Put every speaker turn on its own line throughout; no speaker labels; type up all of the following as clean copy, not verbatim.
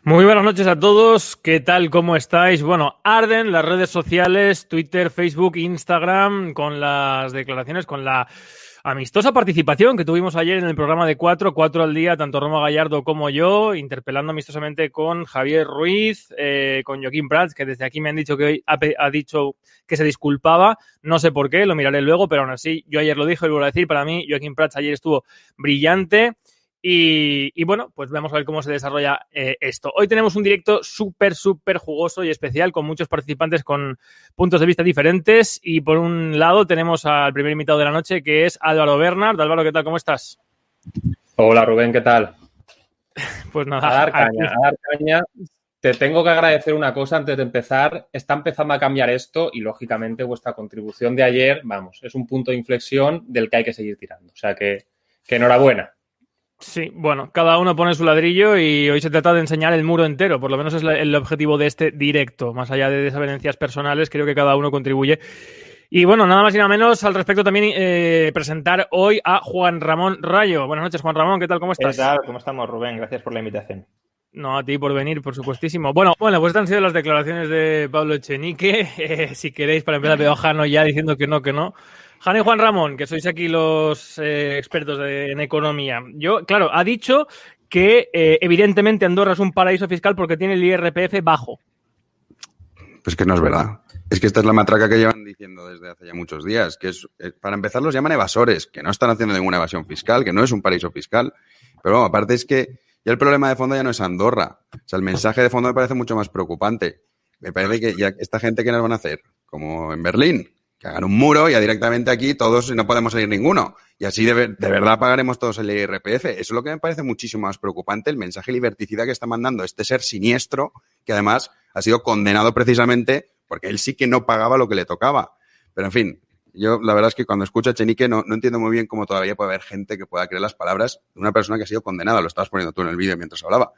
Muy buenas noches a todos, ¿qué tal? ¿Cómo estáis? Bueno, arden las redes sociales, Twitter, Facebook, Instagram, con las declaraciones, con la amistosa participación que tuvimos ayer en el programa de cuatro al día, tanto Roma Gallardo como yo, interpelando amistosamente con Javier Ruiz, con Joaquín Prats, que desde aquí me han dicho que hoy ha dicho que se disculpaba, no sé por qué, lo miraré luego, pero aún así, yo ayer lo dije y lo vuelvo a decir, para mí Joaquín Prats ayer estuvo brillante. Y bueno, pues vamos a ver cómo se desarrolla esto. Hoy tenemos un directo súper jugoso y especial con muchos participantes con puntos de vista diferentes. Y por un lado tenemos al primer invitado de la noche, que es Álvaro Bernard. Álvaro, ¿qué tal? ¿Cómo estás?
Hola Rubén, ¿qué tal?
Pues nada,
A dar
aquí.
caña, a dar caña. Te tengo que agradecer una cosa antes de empezar. Está empezando a cambiar esto y, lógicamente, vuestra contribución de ayer, vamos, es un punto de inflexión del que hay que seguir tirando. O sea que enhorabuena.
Sí, bueno, cada uno pone su ladrillo y hoy se trata de enseñar el muro entero, por lo menos es el objetivo de este directo. Más allá de desavenencias personales, creo que cada uno contribuye. Y bueno, nada más y nada menos al respecto también presentar hoy a Juan Ramón Rayo. Buenas noches, Juan Ramón, ¿qué tal? ¿Cómo
¿Qué
estás?
tal? ¿Cómo estamos, Rubén? Gracias por la invitación.
No, a ti por venir, por supuestísimo. Bueno, pues estas han sido las declaraciones de Pablo Echenique. Si queréis, para empezar, veo a Jano ya diciendo que no, que no. Jano y Juan Ramón, que sois aquí los expertos en economía. Yo, claro, ha dicho que evidentemente Andorra es un paraíso fiscal porque tiene el IRPF bajo.
Pues que no es verdad. Es que esta es la matraca que llevan diciendo desde hace ya muchos días, que es, para empezar, los llaman evasores, que no están haciendo ninguna evasión fiscal, que no es un paraíso fiscal. Pero bueno, aparte es que ya el problema de fondo ya no es Andorra. O sea, el mensaje de fondo me parece mucho más preocupante. Me parece que ya esta gente, ¿qué nos van a hacer? Como en Berlín, que hagan un muro y ya directamente aquí todos no podemos salir ninguno. Y así de verdad pagaremos todos el IRPF. Eso es lo que me parece muchísimo más preocupante, el mensaje liberticida que está mandando este ser siniestro, que además ha sido condenado precisamente porque él sí que no pagaba lo que le tocaba. Pero en fin, yo la verdad es que cuando escucho a Echenique no entiendo muy bien cómo todavía puede haber gente que pueda creer las palabras de una persona que ha sido condenada. Lo estabas poniendo tú en el vídeo mientras hablaba.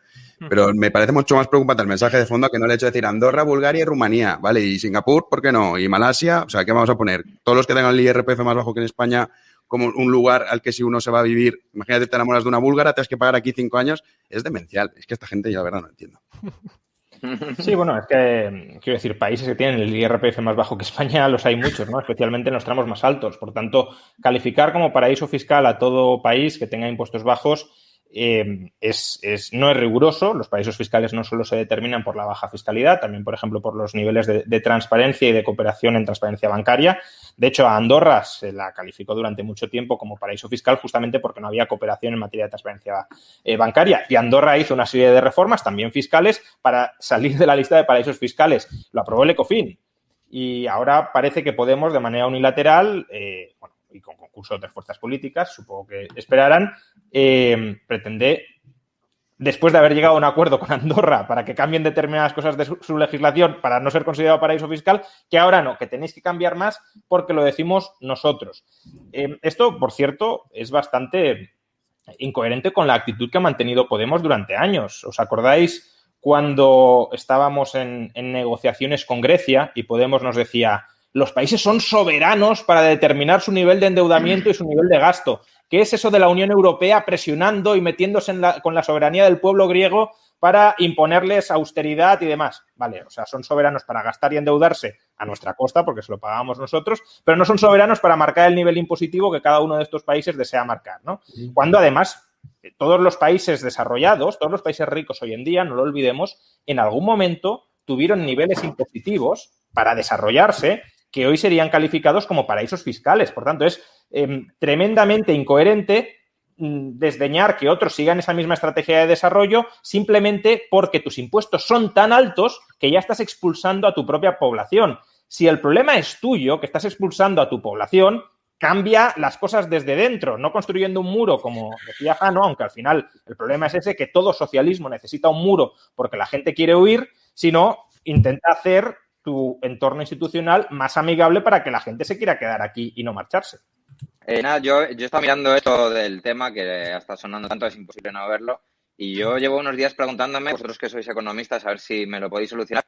Pero me parece mucho más preocupante el mensaje de fondo que no el hecho de decir Andorra, Bulgaria y Rumanía, ¿vale? Y Singapur, ¿por qué no? Y Malasia, o sea, ¿qué vamos a poner? Todos los que tengan el IRPF más bajo que en España como un lugar al que si uno se va a vivir, imagínate, te enamoras de una búlgara, tienes que pagar aquí 5 años, es demencial. Es que esta gente yo la verdad no entiendo.
Sí, bueno, es que, quiero decir, países que tienen el IRPF más bajo que España los hay muchos, ¿no? Especialmente en los tramos más altos. Por tanto, calificar como paraíso fiscal a todo país que tenga impuestos bajos no es riguroso. Los paraísos fiscales no solo se determinan por la baja fiscalidad, también, por ejemplo, por los niveles de transparencia y de cooperación en transparencia bancaria. De hecho, a Andorra se la calificó durante mucho tiempo como paraíso fiscal justamente porque no había cooperación en materia de transparencia bancaria. Y Andorra hizo una serie de reformas, también fiscales, para salir de la lista de paraísos fiscales. Lo aprobó el Ecofin. Y ahora parece que Podemos, de manera unilateral, bueno, y con concurso de otras fuerzas políticas, supongo que esperarán, pretende, después de haber llegado a un acuerdo con Andorra para que cambien determinadas cosas de su legislación para no ser considerado paraíso fiscal, que ahora no, que tenéis que cambiar más porque lo decimos nosotros. Esto, por cierto, es bastante incoherente con la actitud que ha mantenido Podemos durante años. ¿Os acordáis cuando estábamos en negociaciones con Grecia y Podemos nos decía los países son soberanos para determinar su nivel de endeudamiento y su nivel de gasto? ¿Qué es eso de la Unión Europea presionando y metiéndose con la soberanía del pueblo griego para imponerles austeridad y demás? Vale, o sea, son soberanos para gastar y endeudarse a nuestra costa, porque se lo pagamos nosotros, pero no son soberanos para marcar el nivel impositivo que cada uno de estos países desea marcar, ¿no? Cuando además todos los países desarrollados, todos los países ricos hoy en día, no lo olvidemos, en algún momento tuvieron niveles impositivos para desarrollarse que hoy serían calificados como paraísos fiscales. Por tanto, es tremendamente incoherente desdeñar que otros sigan esa misma estrategia de desarrollo simplemente porque tus impuestos son tan altos que ya estás expulsando a tu propia población. Si el problema es tuyo, que estás expulsando a tu población, cambia las cosas desde dentro, no construyendo un muro, como decía Jano, aunque al final el problema es ese, que todo socialismo necesita un muro porque la gente quiere huir, sino intenta hacer tu entorno institucional más amigable para que la gente se quiera quedar aquí y no marcharse.
Nada, yo he estado mirando esto del tema que está sonando tanto, es imposible no verlo, y yo llevo unos días preguntándome, vosotros que sois economistas, a ver si me lo podéis solucionar,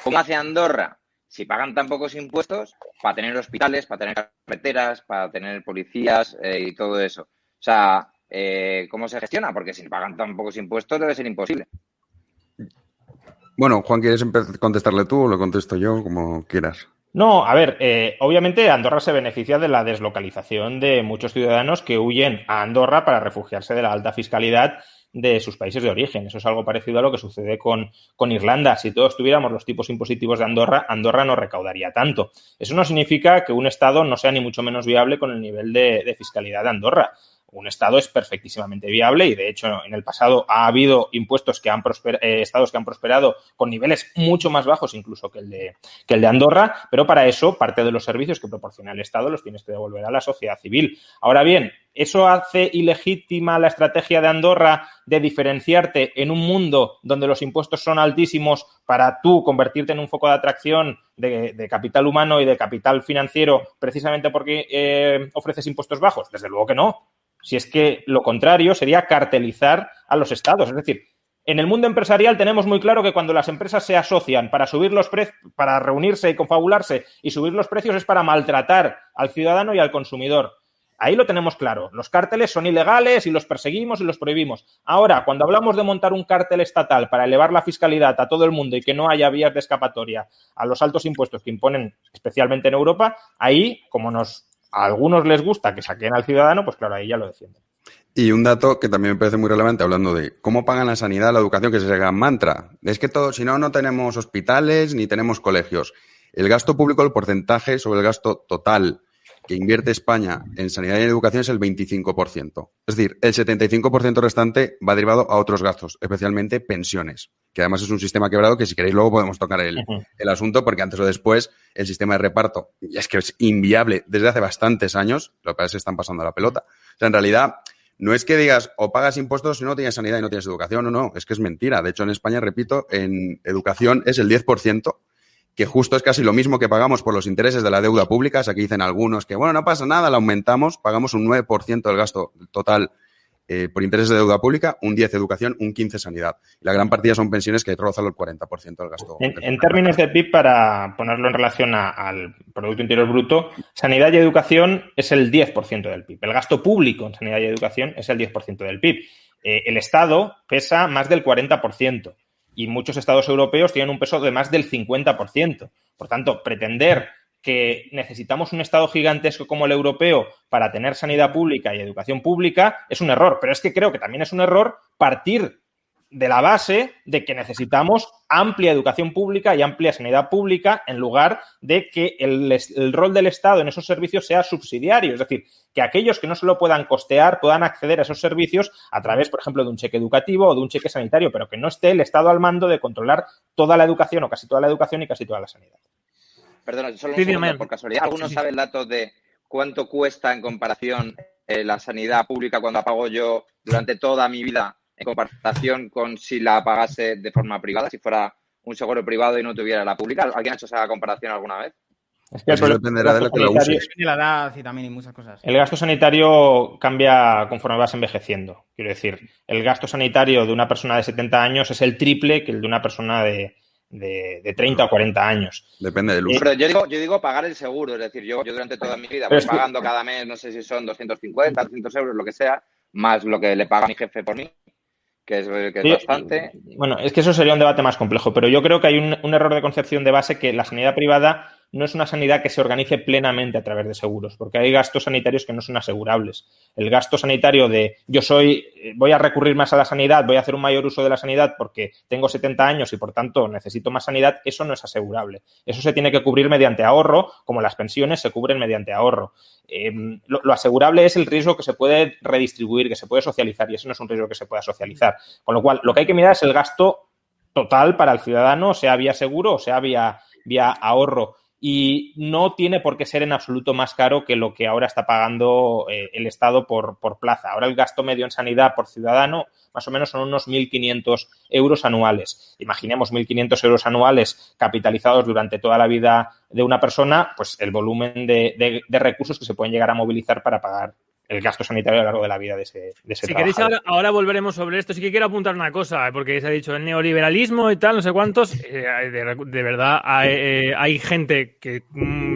¿cómo hace Andorra si pagan tan pocos impuestos para tener hospitales, para tener carreteras, para tener policías y todo eso? O sea, ¿cómo se gestiona? Porque si pagan tan pocos impuestos debe ser imposible.
Bueno, Juan, ¿quieres contestarle tú o lo contesto yo? Como quieras.
No, a ver, obviamente Andorra se beneficia de la deslocalización de muchos ciudadanos que huyen a Andorra para refugiarse de la alta fiscalidad de sus países de origen. Eso es algo parecido a lo que sucede con Irlanda. Si todos tuviéramos los tipos impositivos de Andorra, Andorra no recaudaría tanto. Eso no significa que un Estado no sea ni mucho menos viable con el nivel de fiscalidad de Andorra. Un Estado es perfectísimamente viable y, de hecho, en el pasado ha habido impuestos que han estados que han prosperado con niveles mucho más bajos incluso que el de Andorra, pero para eso parte de los servicios que proporciona el Estado los tienes que devolver a la sociedad civil. Ahora bien, ¿eso hace ilegítima la estrategia de Andorra de diferenciarte en un mundo donde los impuestos son altísimos para tú convertirte en un foco de atracción de capital humano y de capital financiero precisamente porque ofreces impuestos bajos? Desde luego que no. Si es que lo contrario sería cartelizar a los estados. Es decir, en el mundo empresarial tenemos muy claro que cuando las empresas se asocian para subir los precios, para reunirse y confabularse y subir los precios es para maltratar al ciudadano y al consumidor. Ahí lo tenemos claro. Los cárteles son ilegales y los perseguimos y los prohibimos. Ahora, cuando hablamos de montar un cártel estatal para elevar la fiscalidad a todo el mundo y que no haya vías de escapatoria a los altos impuestos que imponen especialmente en Europa, ahí, como a algunos les gusta que saquen al ciudadano, pues claro, ahí ya lo defienden.
Y un dato que también me parece muy relevante, hablando de cómo pagan la sanidad, la educación, que es ese gran mantra. Es que si no tenemos hospitales ni tenemos colegios. El gasto público, el porcentaje sobre el gasto total que invierte España en sanidad y educación es el 25%. Es decir, el 75% restante va derivado a otros gastos, especialmente pensiones, que además es un sistema quebrado que si queréis luego podemos tocar el asunto, porque antes o después el sistema de reparto es que es inviable desde hace bastantes años, lo que pasa es que están pasando la pelota. O sea, en realidad no es que digas o pagas impuestos si no tienes sanidad y no tienes educación, no, es que es mentira. De hecho, en España, repito, en educación es el 10%, que justo es casi lo mismo que pagamos por los intereses de la deuda pública. O sea, aquí dicen algunos que, bueno, no pasa nada, la aumentamos, pagamos un 9% del gasto total por intereses de deuda pública, un 10% educación, un 15% sanidad. Y la gran partida son pensiones que rozan el 40% del gasto.
En términos de PIB, para ponerlo en relación al Producto Interior Bruto, sanidad y educación es el 10% del PIB. El gasto público en sanidad y educación es el 10% del PIB. El Estado pesa más del 40%. Y muchos estados europeos tienen un peso de más del 50%. Por tanto, pretender que necesitamos un Estado gigantesco como el europeo para tener sanidad pública y educación pública es un error. Pero es que creo que también es un error partir de la base de que necesitamos amplia educación pública y amplia sanidad pública en lugar de que el rol del Estado en esos servicios sea subsidiario. Es decir, que aquellos que no se lo puedan costear puedan acceder a esos servicios a través, por ejemplo, de un cheque educativo o de un cheque sanitario, pero que no esté el Estado al mando de controlar toda la educación o casi toda la educación y casi toda la sanidad.
Perdona, solo un segundo, por casualidad. ¿Alguno sabe el dato de cuánto cuesta en comparación la sanidad pública cuando pago yo durante toda mi vida en comparación con si la pagase de forma privada, si fuera un seguro privado y no tuviera la pública? ¿Alguien ha hecho esa comparación alguna vez?
Es que
eso dependerá de lo que lo uses.
Y la edad y también y muchas cosas.
El gasto sanitario cambia conforme vas envejeciendo. Quiero decir, el gasto sanitario de una persona de 70 años es el triple que el de una persona de 30 o 40 años.
Depende del uso.
Pero yo digo pagar el seguro, es decir, yo durante toda mi vida voy pagando cada mes, no sé si son 250, 300 euros, lo que sea, más lo que le paga mi jefe por mí, que es bastante.
Bueno, es que eso sería un debate más complejo, pero yo creo que hay un error de concepción de base, que la sanidad privada no es una sanidad que se organice plenamente a través de seguros, porque hay gastos sanitarios que no son asegurables. El gasto sanitario de voy a recurrir más a la sanidad, voy a hacer un mayor uso de la sanidad porque tengo 70 años y por tanto necesito más sanidad, eso no es asegurable. Eso se tiene que cubrir mediante ahorro, como las pensiones se cubren mediante ahorro. Lo asegurable es el riesgo que se puede redistribuir, que se puede socializar, y eso no es un riesgo que se pueda socializar. Con lo cual, lo que hay que mirar es el gasto total para el ciudadano, sea vía seguro o sea vía ahorro. Y no tiene por qué ser en absoluto más caro que lo que ahora está pagando el Estado por plaza. Ahora el gasto medio en sanidad por ciudadano más o menos son unos 1.500 euros anuales. Imaginemos 1.500 euros anuales capitalizados durante toda la vida de una persona, pues el volumen de recursos que se pueden llegar a movilizar para pagar el gasto sanitario a lo largo de la vida de ese
si queréis, ahora volveremos sobre esto. Sí que quiero apuntar una cosa, porque se ha dicho el neoliberalismo y tal, no sé cuántos. De verdad, hay gente que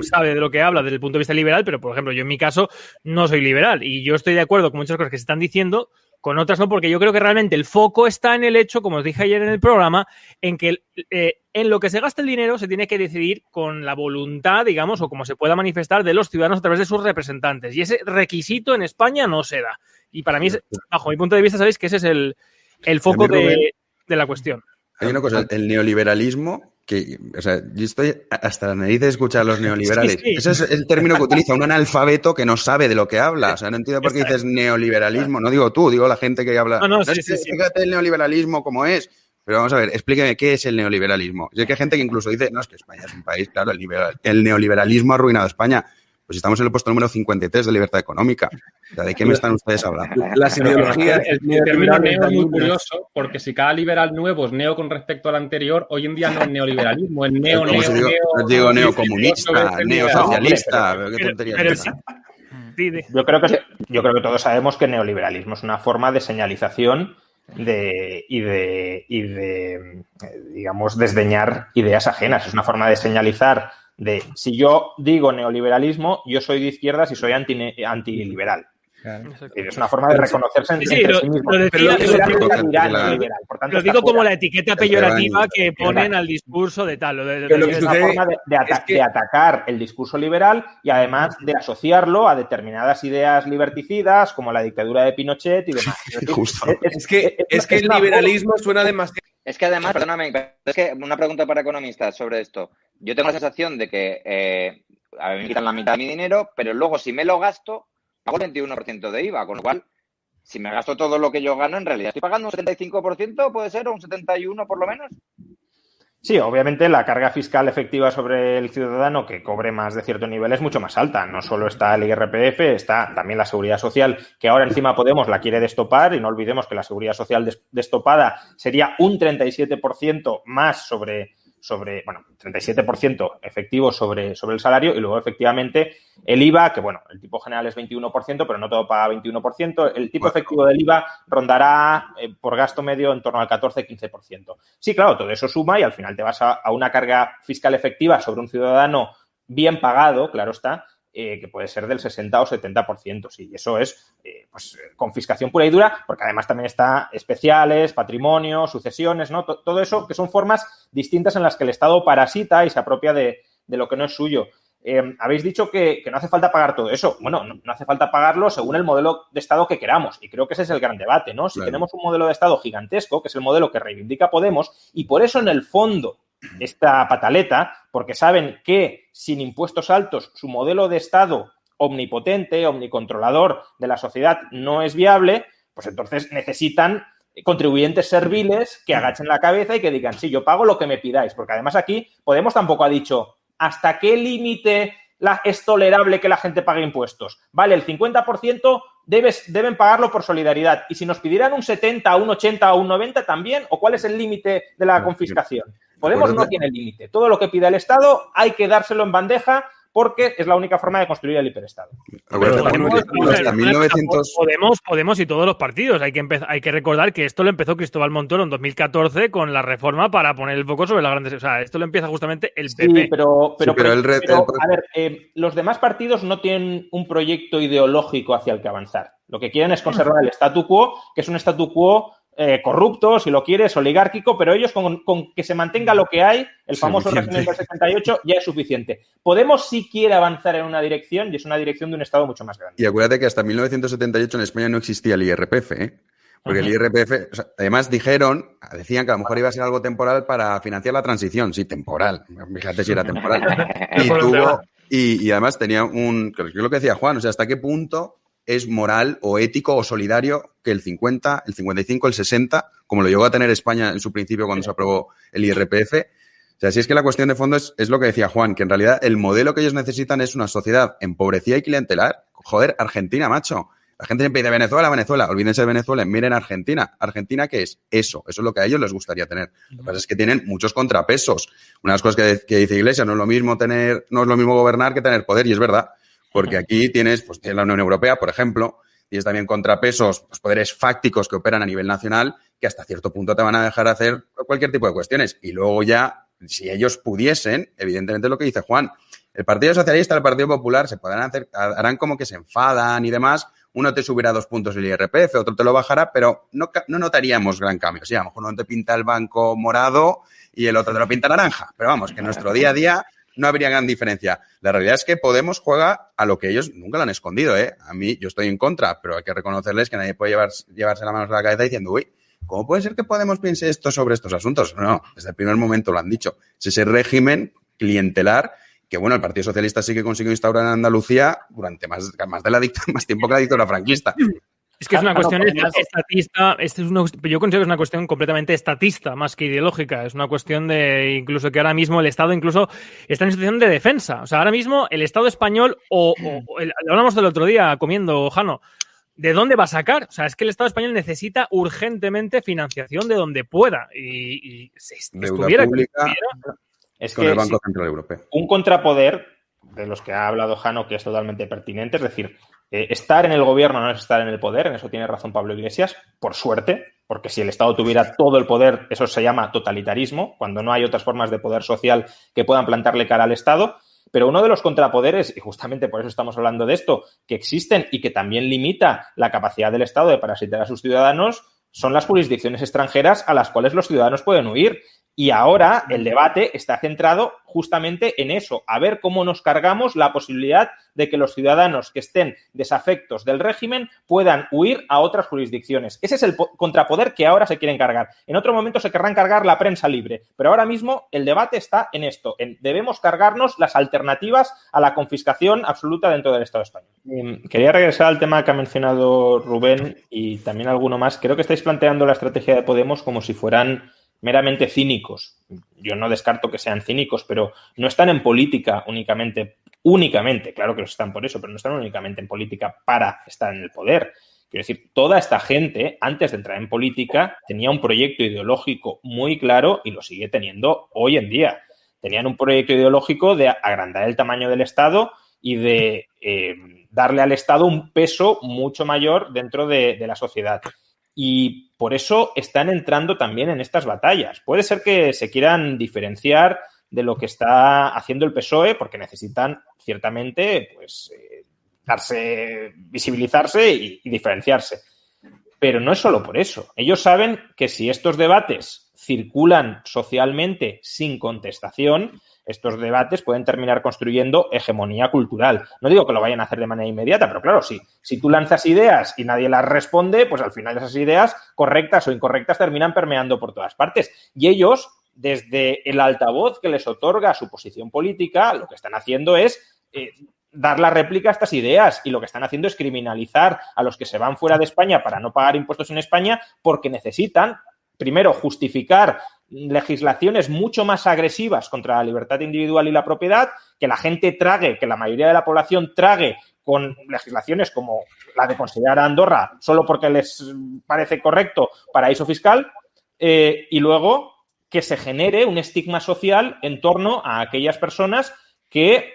sabe de lo que habla desde el punto de vista liberal, pero, por ejemplo, yo en mi caso no soy liberal y yo estoy de acuerdo con muchas cosas que se están diciendo, con otras no, porque yo creo que realmente el foco está en el hecho, como os dije ayer en el programa, en que en lo que se gasta el dinero se tiene que decidir con la voluntad, digamos, o como se pueda manifestar de los ciudadanos a través de sus representantes. Y ese requisito en España no se da. Y para mí, bajo mi punto de vista, sabéis que ese es el foco de la cuestión.
Hay una cosa, el neoliberalismo, que, o sea, yo estoy hasta la nariz de escuchar a los neoliberales. Sí. Ese es el término que utiliza un analfabeto que no sabe de lo que habla. O sea, no entiendo por qué dices neoliberalismo. No digo tú, digo la gente que habla. Fíjate el neoliberalismo como es. Pero vamos a ver, explíqueme qué es el neoliberalismo. Y es que hay gente que incluso dice, no, es que España es un país, claro, el neoliberalismo ha arruinado a España. Pues estamos en el puesto número 53 de libertad económica. O sea, ¿de qué me están ustedes hablando?
Las ideologías. El término neo es muy curioso, porque si cada liberal nuevo es neo con respecto al anterior, hoy en día no es neoliberalismo, es
digo neocomunista, neosocialista. ¿Qué tontería es esa?
Yo creo que todos sabemos que el neoliberalismo es una forma de señalización y de digamos, desdeñar ideas ajenas. Es una forma de señalizar si yo digo neoliberalismo, yo soy de izquierdas y soy antiliberal. Claro. Es una forma de reconocerse entre sí mismo.
Lo digo como la etiqueta peyorativa que ponen al discurso de tal.
Es una forma de atacar el discurso liberal y además de asociarlo a determinadas ideas liberticidas como la dictadura de Pinochet y demás.
Es que el liberalismo suena demasiado...
Es que además, perdóname, es que una pregunta para economistas sobre esto. Yo tengo la sensación de que a mí me quitan la mitad de mi dinero, pero luego si me lo gasto, pago el 21% de IVA, con lo cual, si me gasto todo lo que yo gano, en realidad estoy pagando un 75%, puede ser, o un 71% por lo menos.
Sí, obviamente la carga fiscal efectiva sobre el ciudadano que cobre más de cierto nivel es mucho más alta. No solo está el IRPF, está también la Seguridad Social, que ahora encima Podemos la quiere destopar, y no olvidemos que la Seguridad Social destopada sería un 37% más sobre 37% efectivo sobre el salario, y luego efectivamente el IVA, que bueno, el tipo general es 21%, pero no todo paga 21%, el tipo efectivo del IVA rondará por gasto medio en torno al 14-15%. Sí, claro, todo eso suma y al final te vas a una carga fiscal efectiva sobre un ciudadano bien pagado, claro está, que puede ser del 60 o 70%, sí, y eso es confiscación pura y dura, porque además también está especiales, patrimonio, sucesiones, ¿no? Todo eso que son formas distintas en las que el Estado parasita y se apropia de lo que no es suyo. Habéis dicho que no hace falta pagar todo eso. Bueno, no hace falta pagarlo según el modelo de Estado que queramos, y creo que ese es el gran debate, ¿no? Si tenemos un modelo de Estado gigantesco, que es el modelo que reivindica Podemos, y por eso en el fondo esta pataleta, porque saben que sin impuestos altos su modelo de Estado omnipotente, omnicontrolador de la sociedad no es viable, pues entonces necesitan contribuyentes serviles que agachen la cabeza y que digan, sí, yo pago lo que me pidáis, porque además aquí Podemos tampoco ha dicho hasta qué límite es tolerable que la gente pague impuestos. Vale, el 50% deben pagarlo por solidaridad, y si nos pidieran un 70, un 80 o un 90 también, ¿o cuál es el límite de la confiscación? Podemos no tiene límite. Todo lo que pida el Estado hay que dárselo en bandeja, porque es la única forma de construir el hiperestado.
Podemos y todos los partidos. Hay que recordar que esto lo empezó Cristóbal Montoro en 2014 con la reforma para poner el foco sobre las grandes... O sea, esto lo empieza justamente el PP.
Sí, pero a ver, los demás partidos no tienen un proyecto ideológico hacia el que avanzar. Lo que quieren es conservar el statu quo, que es un statu quo corrupto, si lo quieres, oligárquico, pero ellos con que se mantenga lo que hay, el famoso régimen del 78, ya es suficiente. Podemos sí quiere avanzar en una dirección, y es una dirección de un Estado mucho más grande.
Y acuérdate que hasta 1978 en España no existía el IRPF, ¿eh? Porque el IRPF, o sea, además decían que a lo mejor iba a ser algo temporal para financiar la transición. Sí, temporal. Fíjate si era temporal. Y además tenía creo que es lo que decía Juan, o sea, hasta qué punto es moral o ético o solidario que el 50, el 55, el 60, como lo llegó a tener España en su principio cuando se aprobó el IRPF. O sea, si es que la cuestión de fondo es lo que decía Juan, que en realidad el modelo que ellos necesitan es una sociedad empobrecida y clientelar. Joder, Argentina, macho. La gente siempre dice Venezuela. Olvídense de Venezuela, miren Argentina. ¿Argentina qué es? Eso es lo que a ellos les gustaría tener. Lo que pasa es que tienen muchos contrapesos. Una de las cosas que dice Iglesias, no es lo mismo gobernar que tener poder, y es verdad. Porque aquí tienes la Unión Europea, por ejemplo, tienes también contrapesos, poderes fácticos que operan a nivel nacional, que hasta cierto punto te van a dejar hacer cualquier tipo de cuestiones. Y luego ya, si ellos pudiesen, evidentemente lo que dice Juan, el Partido Socialista, el Partido Popular, harán como que se enfadan y demás, uno te subirá 2 puntos el IRPF, otro te lo bajará, pero no notaríamos gran cambio. Sí, a lo mejor uno te pinta el banco morado y el otro te lo pinta naranja. Pero vamos, que en nuestro día a día no habría gran diferencia. La realidad es que Podemos juega a lo que ellos nunca lo han escondido, ¿eh? A mí, yo estoy en contra, pero hay que reconocerles que nadie puede llevarse la mano a la cabeza diciendo, uy, ¿cómo puede ser que Podemos piense esto sobre estos asuntos? No, desde el primer momento lo han dicho. Es ese régimen clientelar que, bueno, el Partido Socialista sí que consiguió instaurar en Andalucía durante más tiempo que la dictadura franquista.
Es que es una cuestión estatista, yo considero que es una cuestión completamente estatista, más que ideológica. Es una cuestión de incluso que ahora mismo el Estado incluso está en situación de defensa. O sea, ahora mismo el Estado español, hablamos del otro día comiendo, Jano, ¿de dónde va a sacar? O sea, es que el Estado español necesita urgentemente financiación de donde pueda. Y si
deuda pública
es
con
que
el Banco Central Europeo.
Un contrapoder de los que ha hablado Jano, que es totalmente pertinente, es decir, estar en el gobierno no es estar en el poder, en eso tiene razón Pablo Iglesias, por suerte, porque si el Estado tuviera todo el poder, eso se llama totalitarismo, cuando no hay otras formas de poder social que puedan plantarle cara al Estado. Pero uno de los contrapoderes, y justamente por eso estamos hablando de esto, que existen y que también limita la capacidad del Estado de parasitar a sus ciudadanos, son las jurisdicciones extranjeras a las cuales los ciudadanos pueden huir. Y ahora el debate está centrado justamente en eso, a ver cómo nos cargamos la posibilidad de que los ciudadanos que estén desafectos del régimen puedan huir a otras jurisdicciones. Ese es el contrapoder que ahora se quieren cargar. En otro momento se querrán cargar la prensa libre, pero ahora mismo el debate está en esto, en debemos cargarnos las alternativas a la confiscación absoluta dentro del Estado español. Quería regresar al tema que ha mencionado Rubén y también alguno más. Creo que estáis planteando la estrategia de Podemos como si fueran meramente cínicos. Yo no descarto que sean cínicos, pero no están en política únicamente, claro que lo están por eso, pero no están únicamente en política para estar en el poder. Quiero decir, toda esta gente, antes de entrar en política, tenía un proyecto ideológico muy claro y lo sigue teniendo hoy en día. Tenían un proyecto ideológico de agrandar el tamaño del Estado y de darle al Estado un peso mucho mayor dentro de la sociedad. Y por eso están entrando también en estas batallas. Puede ser que se quieran diferenciar de lo que está haciendo el PSOE porque necesitan ciertamente pues, visibilizarse y diferenciarse. Pero no es solo por eso. Ellos saben que si estos debates circulan socialmente sin contestación, estos debates pueden terminar construyendo hegemonía cultural. No digo que lo vayan a hacer de manera inmediata, pero claro, si tú lanzas ideas y nadie las responde, pues al final esas ideas, correctas o incorrectas, terminan permeando por todas partes. Y ellos, desde el altavoz que les otorga su posición política, lo que están haciendo es dar la réplica a estas ideas y lo que están haciendo es criminalizar a los que se van fuera de España para no pagar impuestos en España porque necesitan, primero, justificar legislaciones mucho más agresivas contra la libertad individual y la propiedad, que la gente trague, que la mayoría de la población trague con legislaciones como la de considerar a Andorra solo porque les parece correcto paraíso fiscal, y luego que se genere un estigma social en torno a aquellas personas que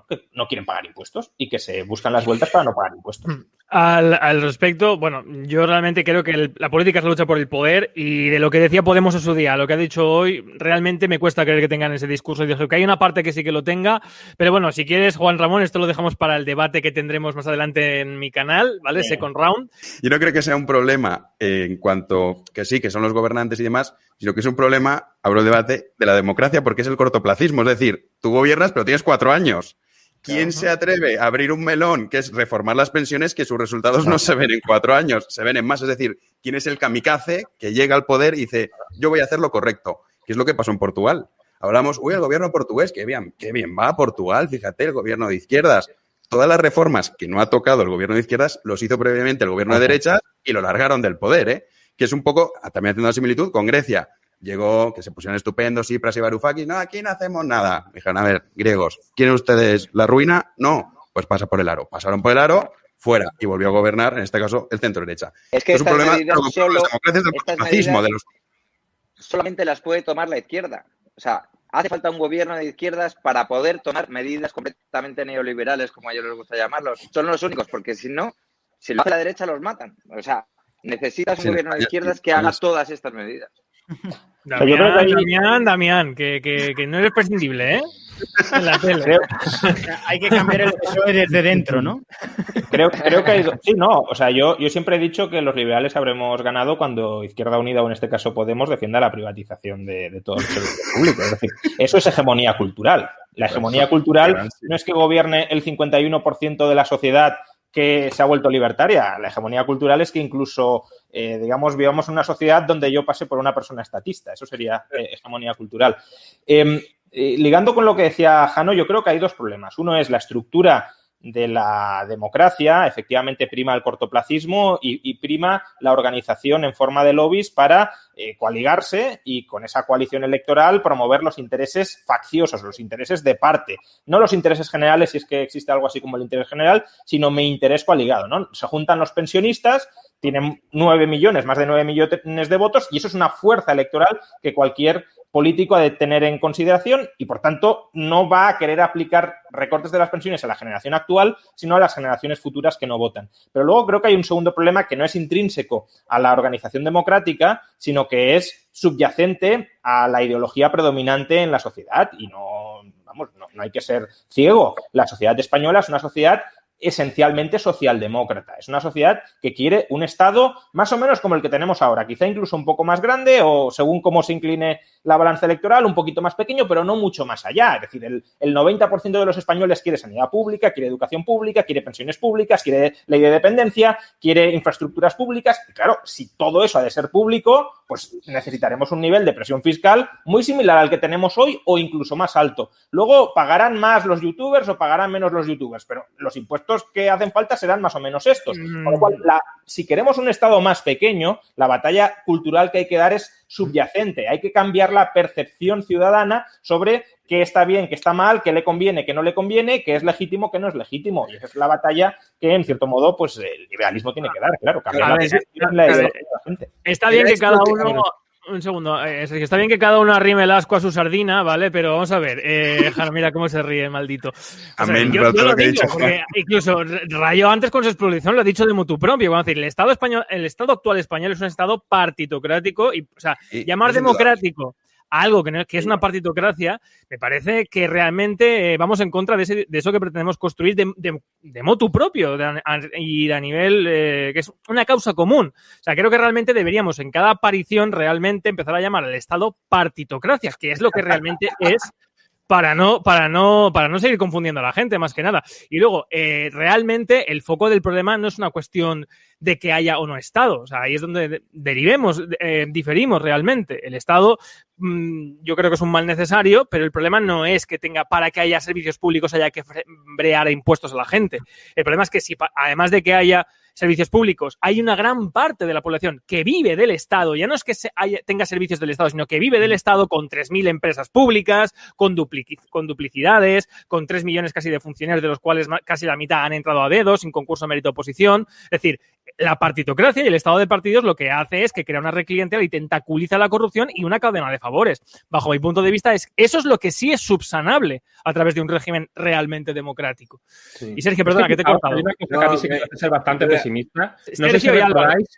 que no quieren pagar impuestos y que se buscan las vueltas para no pagar impuestos.
Al respecto, bueno, yo realmente creo que la política es la lucha por el poder y de lo que decía Podemos en su día, lo que ha dicho hoy, realmente me cuesta creer que tengan ese discurso ideológico. Hay una parte que sí que lo tenga, pero bueno, si quieres, Juan Ramón, esto lo dejamos para el debate que tendremos más adelante en mi canal, ¿vale? Bien. Second Round.
Yo no creo que sea un problema en cuanto que sí, que son los gobernantes y demás, sino que es un problema, abro el debate, de la democracia porque es el cortoplacismo. Es decir, tú gobiernas pero tienes 4 años. ¿Quién se atreve a abrir un melón que es reformar las pensiones que sus resultados no se ven en 4 años, se ven en más? Es decir, ¿quién es el kamikaze que llega al poder y dice, yo voy a hacer lo correcto? ¿Qué es lo que pasó en Portugal? Hablamos, el gobierno portugués, qué bien va a Portugal, fíjate, el gobierno de izquierdas. Todas las reformas que no ha tocado el gobierno de izquierdas los hizo previamente el gobierno de derechas y lo largaron del poder, ¿eh? Que es un poco, también haciendo una similitud con Grecia. Llegó, que se pusieron estupendos, Tsipras y Varoufakis, no, aquí no hacemos nada. Dijeron, a ver, griegos, ¿quieren ustedes la ruina? No, pues pasa por el aro. Pasaron por el aro, fuera, y volvió a gobernar, en este caso, el centro-derecha.
Es que
es un problema de
las
democracias del cortoplacismo.
Solamente las puede tomar la izquierda. O sea, hace falta un gobierno de izquierdas para poder tomar medidas completamente neoliberales, como a ellos les gusta llamarlos. Son los únicos, porque si no, si lo hace la derecha, los matan. O sea, necesitas un gobierno de izquierdas que haga todas estas medidas.
Damián, que no eres prescindible, ¿eh? En la tele.
Hay que cambiar el PSOE desde dentro, ¿no?
Creo que hay... Sí, no, o sea, yo siempre he dicho que los liberales habremos ganado cuando Izquierda Unida, o en este caso Podemos, defienda la privatización de todo el servicio público. Es decir, eso es hegemonía cultural. La hegemonía cultural no es que gobierne el 51% de la sociedad que se ha vuelto libertaria. La hegemonía cultural es que incluso, vivamos en una sociedad donde yo pase por una persona estatista. Eso sería hegemonía cultural. Ligando con lo que decía Jano, yo creo que hay dos problemas. Uno es la estructura de la democracia, efectivamente prima el cortoplacismo y prima la organización en forma de lobbies para coaligarse y con esa coalición electoral promover los intereses facciosos, los intereses de parte, no los intereses generales, si es que existe algo así como el interés general, sino mi interés coaligado, ¿no? Se juntan los pensionistas, tienen 9 millones, más de 9 millones de votos y eso es una fuerza electoral que cualquier político ha de tener en consideración y, por tanto, no va a querer aplicar recortes de las pensiones a la generación actual, sino a las generaciones futuras que no votan. Pero luego creo que hay un segundo problema que no es intrínseco a la organización democrática, sino que es subyacente a la ideología predominante en la sociedad y no hay que ser ciego. La sociedad española es una sociedad esencialmente socialdemócrata. Es una sociedad que quiere un Estado más o menos como el que tenemos ahora, quizá incluso un poco más grande o según cómo se incline la balanza electoral, un poquito más pequeño, pero no mucho más allá. Es decir, el 90% de los españoles quiere sanidad pública, quiere educación pública, quiere pensiones públicas, quiere ley de dependencia, quiere infraestructuras públicas. Y claro, si todo eso ha de ser público, pues necesitaremos un nivel de presión fiscal muy similar al que tenemos hoy o incluso más alto. Luego pagarán más los youtubers o pagarán menos los youtubers, pero los impuestos que hacen falta serán más o menos estos. Con lo cual, si queremos un Estado más pequeño, la batalla cultural que hay que dar es subyacente. Hay que cambiar la percepción ciudadana sobre qué está bien, qué está mal, qué le conviene, qué no le conviene, qué es legítimo, qué no es legítimo. Y esa es la batalla que, en cierto modo, pues el liberalismo tiene que dar, claro. Cambiar la ideología de la gente.
Está bien que cada uno... Un segundo, Sergio, está bien que cada uno arrime el asco a su sardina, ¿vale? Pero vamos a ver, Jano, mira cómo se ríe, maldito.
Amén,
yo lo digo, porque incluso Rayo antes con su exposición lo ha dicho de motu propio. Vamos a decir, el Estado actual español es un Estado partitocrático y, o sea, llamar democrático a algo que es una partitocracia, me parece que realmente vamos en contra de eso que pretendemos construir de motu propio y a nivel que es una causa común. O sea, creo que realmente deberíamos en cada aparición realmente empezar a llamar al Estado partitocracia, que es lo que realmente es, para no seguir confundiendo a la gente, más que nada. Y luego, realmente el foco del problema no es una cuestión de que haya o no Estado. O sea, ahí es donde diferimos realmente. El Estado, yo creo que es un mal necesario, pero el problema no es que para que haya servicios públicos haya que brear impuestos a la gente. El problema es que si, además de que haya servicios públicos, hay una gran parte de la población que vive del Estado, ya no es que tenga servicios del Estado, sino que vive del Estado con 3.000 empresas públicas, con duplicidades, con 3 millones casi de funcionarios, de los cuales casi la mitad han entrado a dedo, sin concurso mérito-oposición. Es decir, la partitocracia y el Estado de partidos lo que hace es que crea una red clientelar y tentaculiza la corrupción y una cadena de favores. Bajo mi punto de vista, eso es lo que sí es subsanable a través de un régimen realmente democrático. Sí. Y Sergio, perdona, que te he cortado.
Hay una cosa que a mí sí que me ser bastante pesimista.
No sé si recordáis.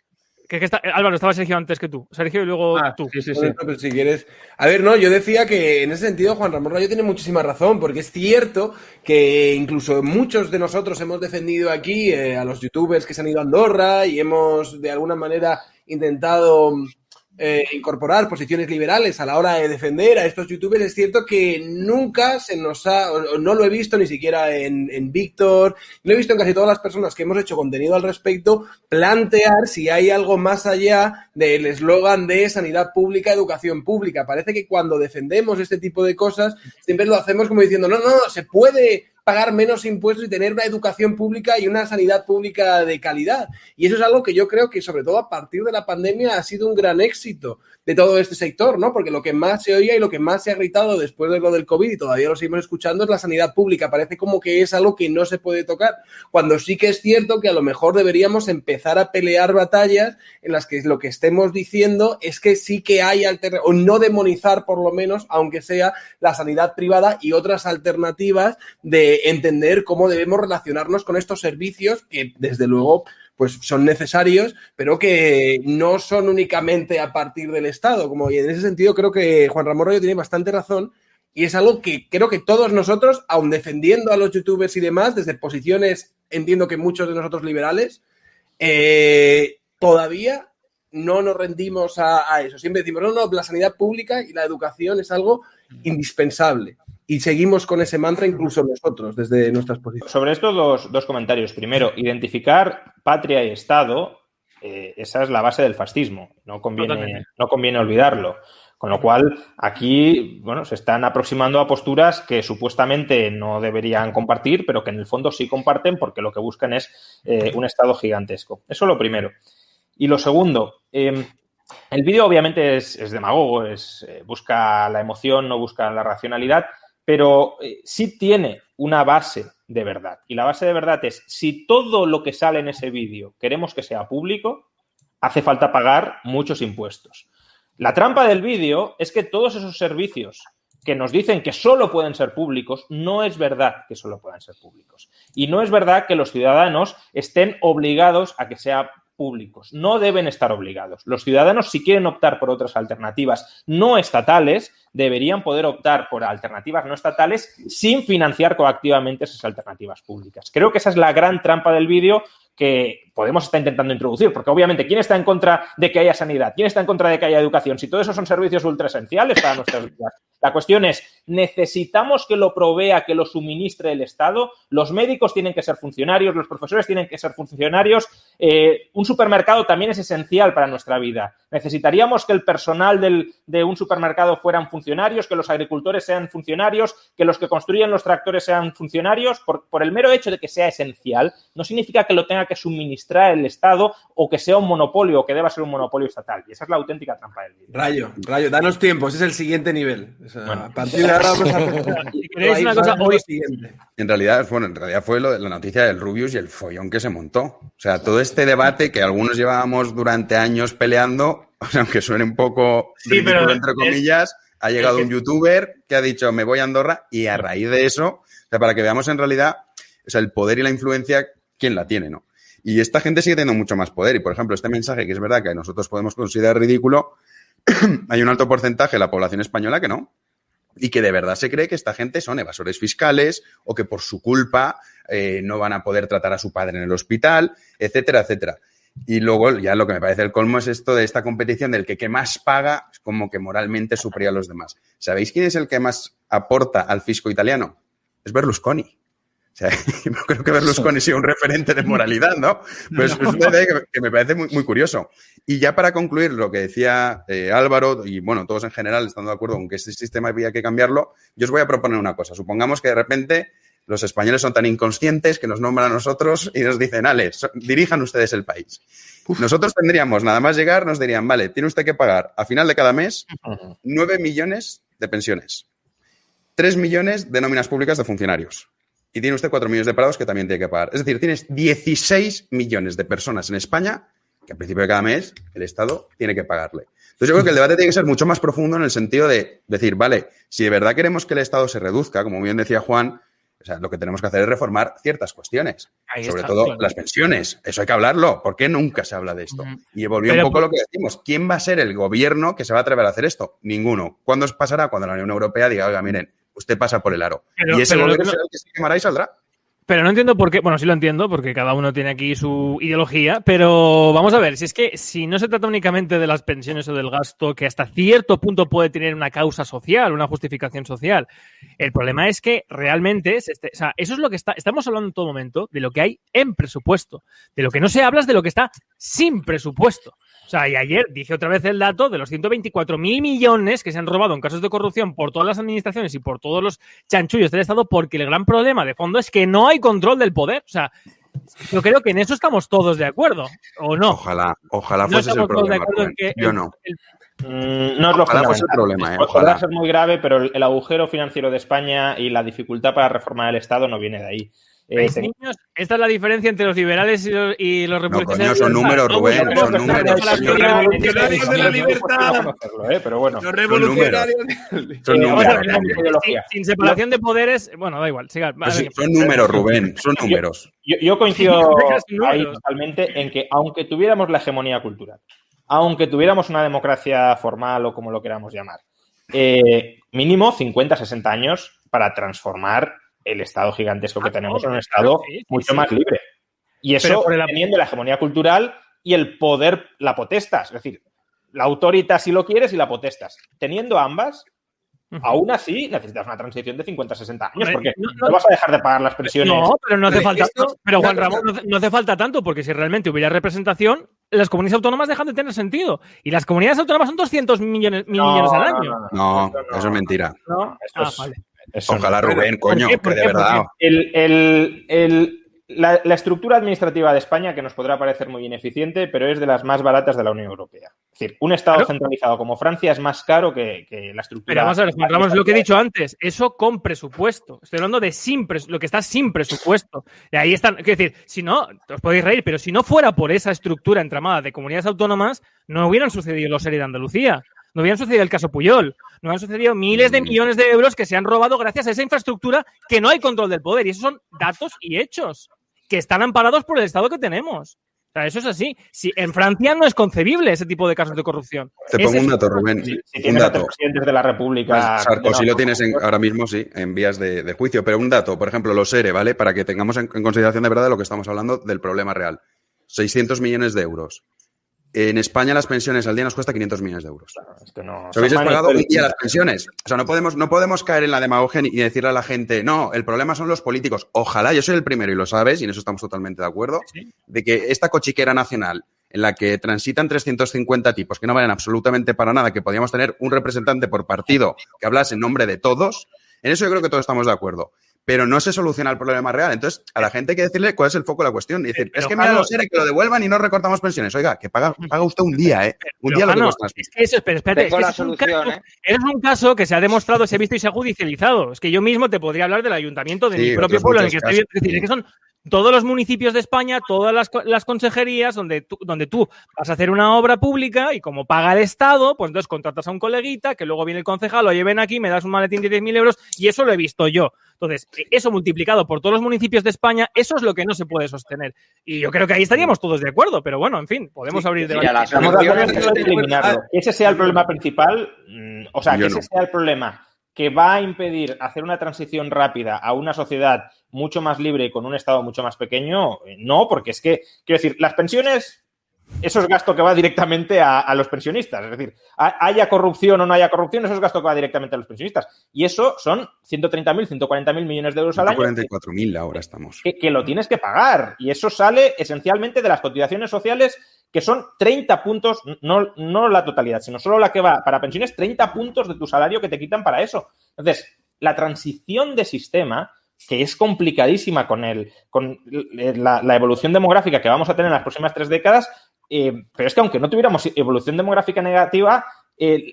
Álvaro, estaba Sergio antes que tú. Sergio y luego tú.
Sí. Pero si quieres... A ver, no, yo decía que en ese sentido Juan Ramón Rayo tiene muchísima razón, porque es cierto que incluso muchos de nosotros hemos defendido aquí a los youtubers que se han ido a Andorra y hemos de alguna manera intentado incorporar posiciones liberales a la hora de defender a estos youtubers. Es cierto que nunca se nos ha, no lo he visto ni siquiera en Víctor, lo he visto en casi todas las personas que hemos hecho contenido al respecto, plantear si hay algo más allá del eslogan de sanidad pública, educación pública. Parece que cuando defendemos este tipo de cosas siempre lo hacemos como diciendo, no, se puede pagar menos impuestos y tener una educación pública y una sanidad pública de calidad. Y eso es algo que yo creo que, sobre todo a partir de la pandemia, ha sido un gran éxito de todo este sector, ¿no? Porque lo que más se oía y lo que más se ha gritado después de lo del COVID, y todavía lo seguimos escuchando, es la sanidad pública. Parece como que es algo que no se puede tocar, cuando sí que es cierto que a lo mejor deberíamos empezar a pelear batallas en las que lo que estemos diciendo es que sí que hay o no demonizar, por lo menos, aunque sea la sanidad privada y otras alternativas de entender cómo debemos relacionarnos con estos servicios que, desde luego, pues son necesarios, pero que no son únicamente a partir del Estado. Y en ese sentido creo que Juan Ramón Rayo tiene bastante razón y es algo que creo que todos nosotros, aun defendiendo a los youtubers y demás, desde posiciones, entiendo que muchos de nosotros liberales, todavía no nos rendimos a eso. Siempre decimos, no, la sanidad pública y la educación es algo indispensable. Y seguimos con ese mantra incluso nosotros, desde nuestras posiciones.
Sobre esto, dos comentarios. Primero, identificar patria y Estado, esa es la base del fascismo. No conviene olvidarlo. Con lo cual, aquí, bueno, se están aproximando a posturas que supuestamente no deberían compartir, pero que en el fondo sí comparten porque lo que buscan es un Estado gigantesco. Eso es lo primero. Y lo segundo, el vídeo obviamente es demagogo, busca la emoción, no busca la racionalidad, pero sí tiene una base de verdad. Y la base de verdad es, si todo lo que sale en ese vídeo queremos que sea público, hace falta pagar muchos impuestos. La trampa del vídeo es que todos esos servicios que nos dicen que solo pueden ser públicos, no es verdad que solo puedan ser públicos. Y no es verdad que los ciudadanos estén obligados a que sea públicos. No deben estar obligados. Los ciudadanos, si quieren optar por otras alternativas no estatales, deberían poder optar por alternativas no estatales sin financiar coactivamente esas alternativas públicas. Creo que esa es la gran trampa del vídeo que Podemos está intentando introducir, porque obviamente, ¿quién está en contra de que haya sanidad? ¿Quién está en contra de que haya educación? Si todo eso son servicios ultra esenciales para nuestras vidas. La cuestión es, ¿necesitamos que lo provea, que lo suministre el Estado? Los médicos tienen que ser funcionarios, los profesores tienen que ser funcionarios, un supermercado también es esencial para nuestra vida. ¿Necesitaríamos que el personal de un supermercado fueran funcionarios, que los agricultores sean funcionarios, que los que construyen los tractores sean funcionarios? Por el mero hecho de que sea esencial, no significa que lo tenga que suministrar el Estado o que sea un monopolio o que deba ser un monopolio estatal. Y esa es la auténtica trampa del vídeo.
Rayo, danos tiempo, ese es el siguiente nivel. O sea,
bueno,
a partir de ahora vamos a...
Si queréis una cosa, hoy...
En realidad fue la noticia del Rubius y el follón que se montó. O sea, todo este debate que algunos llevábamos durante años peleando, o sea, aunque suene un poco ridículo, entre comillas, ha llegado un youtuber que ha dicho, me voy a Andorra, y a raíz de eso, o sea, para que veamos en realidad, o sea, el poder y la influencia, quién la tiene, ¿no? Y esta gente sigue teniendo mucho más poder. Y, por ejemplo, este mensaje, que es verdad que nosotros podemos considerar ridículo, hay un alto porcentaje de la población española que no. Y que de verdad se cree que esta gente son evasores fiscales o que por su culpa no van a poder tratar a su padre en el hospital, etcétera, etcétera. Y luego, ya lo que me parece el colmo es esto de esta competición del que más paga es como que moralmente superior a los demás. ¿Sabéis quién es el que más aporta al fisco italiano? Es Berlusconi. O sea, no creo que Berlusconi sea un referente de moralidad, ¿no? Pues no. Es un detalle que me parece muy, muy curioso. Y ya para concluir lo que decía Álvaro, y bueno, todos en general estando de acuerdo con que este sistema había que cambiarlo, yo os voy a proponer una cosa. Supongamos que de repente los españoles son tan inconscientes que nos nombran a nosotros y nos dicen, dirijan ustedes el país. Nosotros tendríamos, nada más llegar, nos dirían, vale, tiene usted que pagar a final de cada mes 9 millones de pensiones, 3 millones de nóminas públicas de funcionarios. Y tiene usted 4 millones de parados que también tiene que pagar. Es decir, tienes 16 millones de personas en España que al principio de cada mes el Estado tiene que pagarle. Entonces yo creo que el debate tiene que ser mucho más profundo en el sentido de decir, vale, si de verdad queremos que el Estado se reduzca, como bien decía Juan, o sea, lo que tenemos que hacer es reformar ciertas cuestiones. Sobre todo claro. Las pensiones. Eso hay que hablarlo. ¿Por qué nunca se habla de esto? Y volvió un poco lo que decimos. ¿Quién va a ser el gobierno que se va a atrever a hacer esto? Ninguno. ¿Cuándo pasará? Cuando la Unión Europea diga, oiga, miren, usted pasa por el aro. Y ese gobierno será el que se quemará y saldrá.
Pero no entiendo por qué, bueno, sí lo entiendo, porque cada uno tiene aquí su ideología, pero vamos a ver, si es que si no se trata únicamente de las pensiones o del gasto, que hasta cierto punto puede tener una causa social, una justificación social, el problema es que realmente, o sea, eso es lo que estamos hablando en todo momento de lo que hay en presupuesto, de lo que no se habla es de lo que está sin presupuesto. O sea, y ayer dije otra vez el dato de los 124.000 millones que se han robado en casos de corrupción por todas las administraciones y por todos los chanchullos del Estado, porque el gran problema de fondo es que no hay control del poder. O sea, yo creo que en eso estamos todos de acuerdo, ¿o no?
Ojalá fuese el problema. Yo no.
No es lo fundamental.
El problema,
Podrá ser muy grave, pero el agujero financiero de España y la dificultad para reformar el Estado no viene de ahí.
¿Veis, niños? Esta es la diferencia entre los liberales y los revolucionarios.
No, coño, son números, Rubén, son números.
Los revolucionarios de la libertad.
Pero bueno.
Los revolucionarios.
Son números.
Sin separación de poderes, bueno, da igual. Siga,
son números, Rubén, son números.
Yo coincido ahí totalmente en que aunque tuviéramos la hegemonía cultural, aunque tuviéramos una democracia formal o como lo queramos llamar, mínimo 50, 60 años para transformar el Estado gigantesco que tenemos en un Estado mucho más libre. Y eso teniendo la hegemonía cultural y el poder, la potestas. Es decir, la autoridad si lo quieres y la potestas. Teniendo ambas, aún así necesitas una transición de 50, 60 años porque no vas a dejar de pagar las pensiones.
No, pero no hace falta. Pero Juan Ramón, no hace falta tanto porque si realmente hubiera representación, las comunidades autónomas dejan de tener sentido. Y las comunidades autónomas son 200 millones al año.
No, eso es mentira.
¿No? Vale.
Ojalá, Rubén, coño, que de verdad.
La estructura administrativa de España, que nos podrá parecer muy ineficiente, pero es de las más baratas de la Unión Europea. Es decir, un Estado centralizado como Francia es más caro que la estructura.
Pero vamos a ver, Juan Ramos, lo que he dicho antes, eso con presupuesto. Estoy hablando de lo que está sin presupuesto. Y ahí están, es decir, si no, os podéis reír, pero si no fuera por esa estructura entramada de comunidades autónomas, no hubieran sucedido los ERE de Andalucía. No hubieran sucedido el caso Puyol. No hubieran sucedido miles de millones de euros que se han robado gracias a esa infraestructura que no hay control del poder. Y esos son datos y hechos que están amparados por el Estado que tenemos. O sea, eso es así. Si, en Francia no es concebible ese tipo de casos de corrupción.
Te pongo un dato, Rubén.
Si tienes a tres presidentes de la República...
Sarkozy lo tienes ahora mismo, sí, en vías de juicio. Pero un dato, por ejemplo, los ERE, ¿vale? Para que tengamos en consideración de verdad lo que estamos hablando del problema real. 600 millones de euros. En España las pensiones al día nos cuesta 500 millones de euros.
Claro, es que no,
¿Os habéis pagado un día las pensiones? O sea, no podemos caer en la demagogia y decirle a la gente, no, el problema son los políticos. Ojalá, yo soy el primero y lo sabes, y en eso estamos totalmente de acuerdo, de que esta cochiquera nacional en la que transitan 350 tipos que no valen absolutamente para nada, que podríamos tener un representante por partido que hablase en nombre de todos, en eso yo creo que todos estamos de acuerdo. Pero no se soluciona el problema real. Entonces, a la gente hay que decirle cuál es el foco de la cuestión. Y decir, es que mira los ERE, que lo devuelvan y no recortamos pensiones. Oiga, que paga usted un día, ¿eh? Un día lo que cuesta.
Es que eso, espérate, es un caso que se ha demostrado, se ha visto y se ha judicializado. Es que yo mismo te podría hablar del ayuntamiento de mi propio pueblo en el que estoy. Es decir, es que son todos los municipios de España, todas las consejerías donde tú vas a hacer una obra pública y como paga el Estado, pues entonces contratas a un coleguita que luego viene el concejal, lo lleven aquí, me das un maletín de 10.000 euros y eso lo he visto yo. Entonces, eso multiplicado por todos los municipios de España, eso es lo que no se puede sostener. Y yo creo que ahí estaríamos todos de acuerdo, pero bueno, en fin, podemos abrir debate.
Ese sea el problema principal, ese sea el problema que va a impedir hacer una transición rápida a una sociedad mucho más libre y con un Estado mucho más pequeño, no, porque es que, quiero decir, las pensiones, eso es gasto que va directamente a los pensionistas. Es decir, haya corrupción o no haya corrupción, eso es gasto que va directamente a los pensionistas. Y eso son 130.000, 140.000 millones de euros al año.
144.000 ahora estamos.
Que lo tienes que pagar. Y eso sale esencialmente de las cotizaciones sociales, que son 30 puntos, no la totalidad, sino solo la que va para pensiones, 30 puntos de tu salario que te quitan para eso. Entonces, la transición de sistema, que es complicadísima con la evolución demográfica que vamos a tener en las próximas 3 décadas, pero es que aunque no tuviéramos evolución demográfica negativa,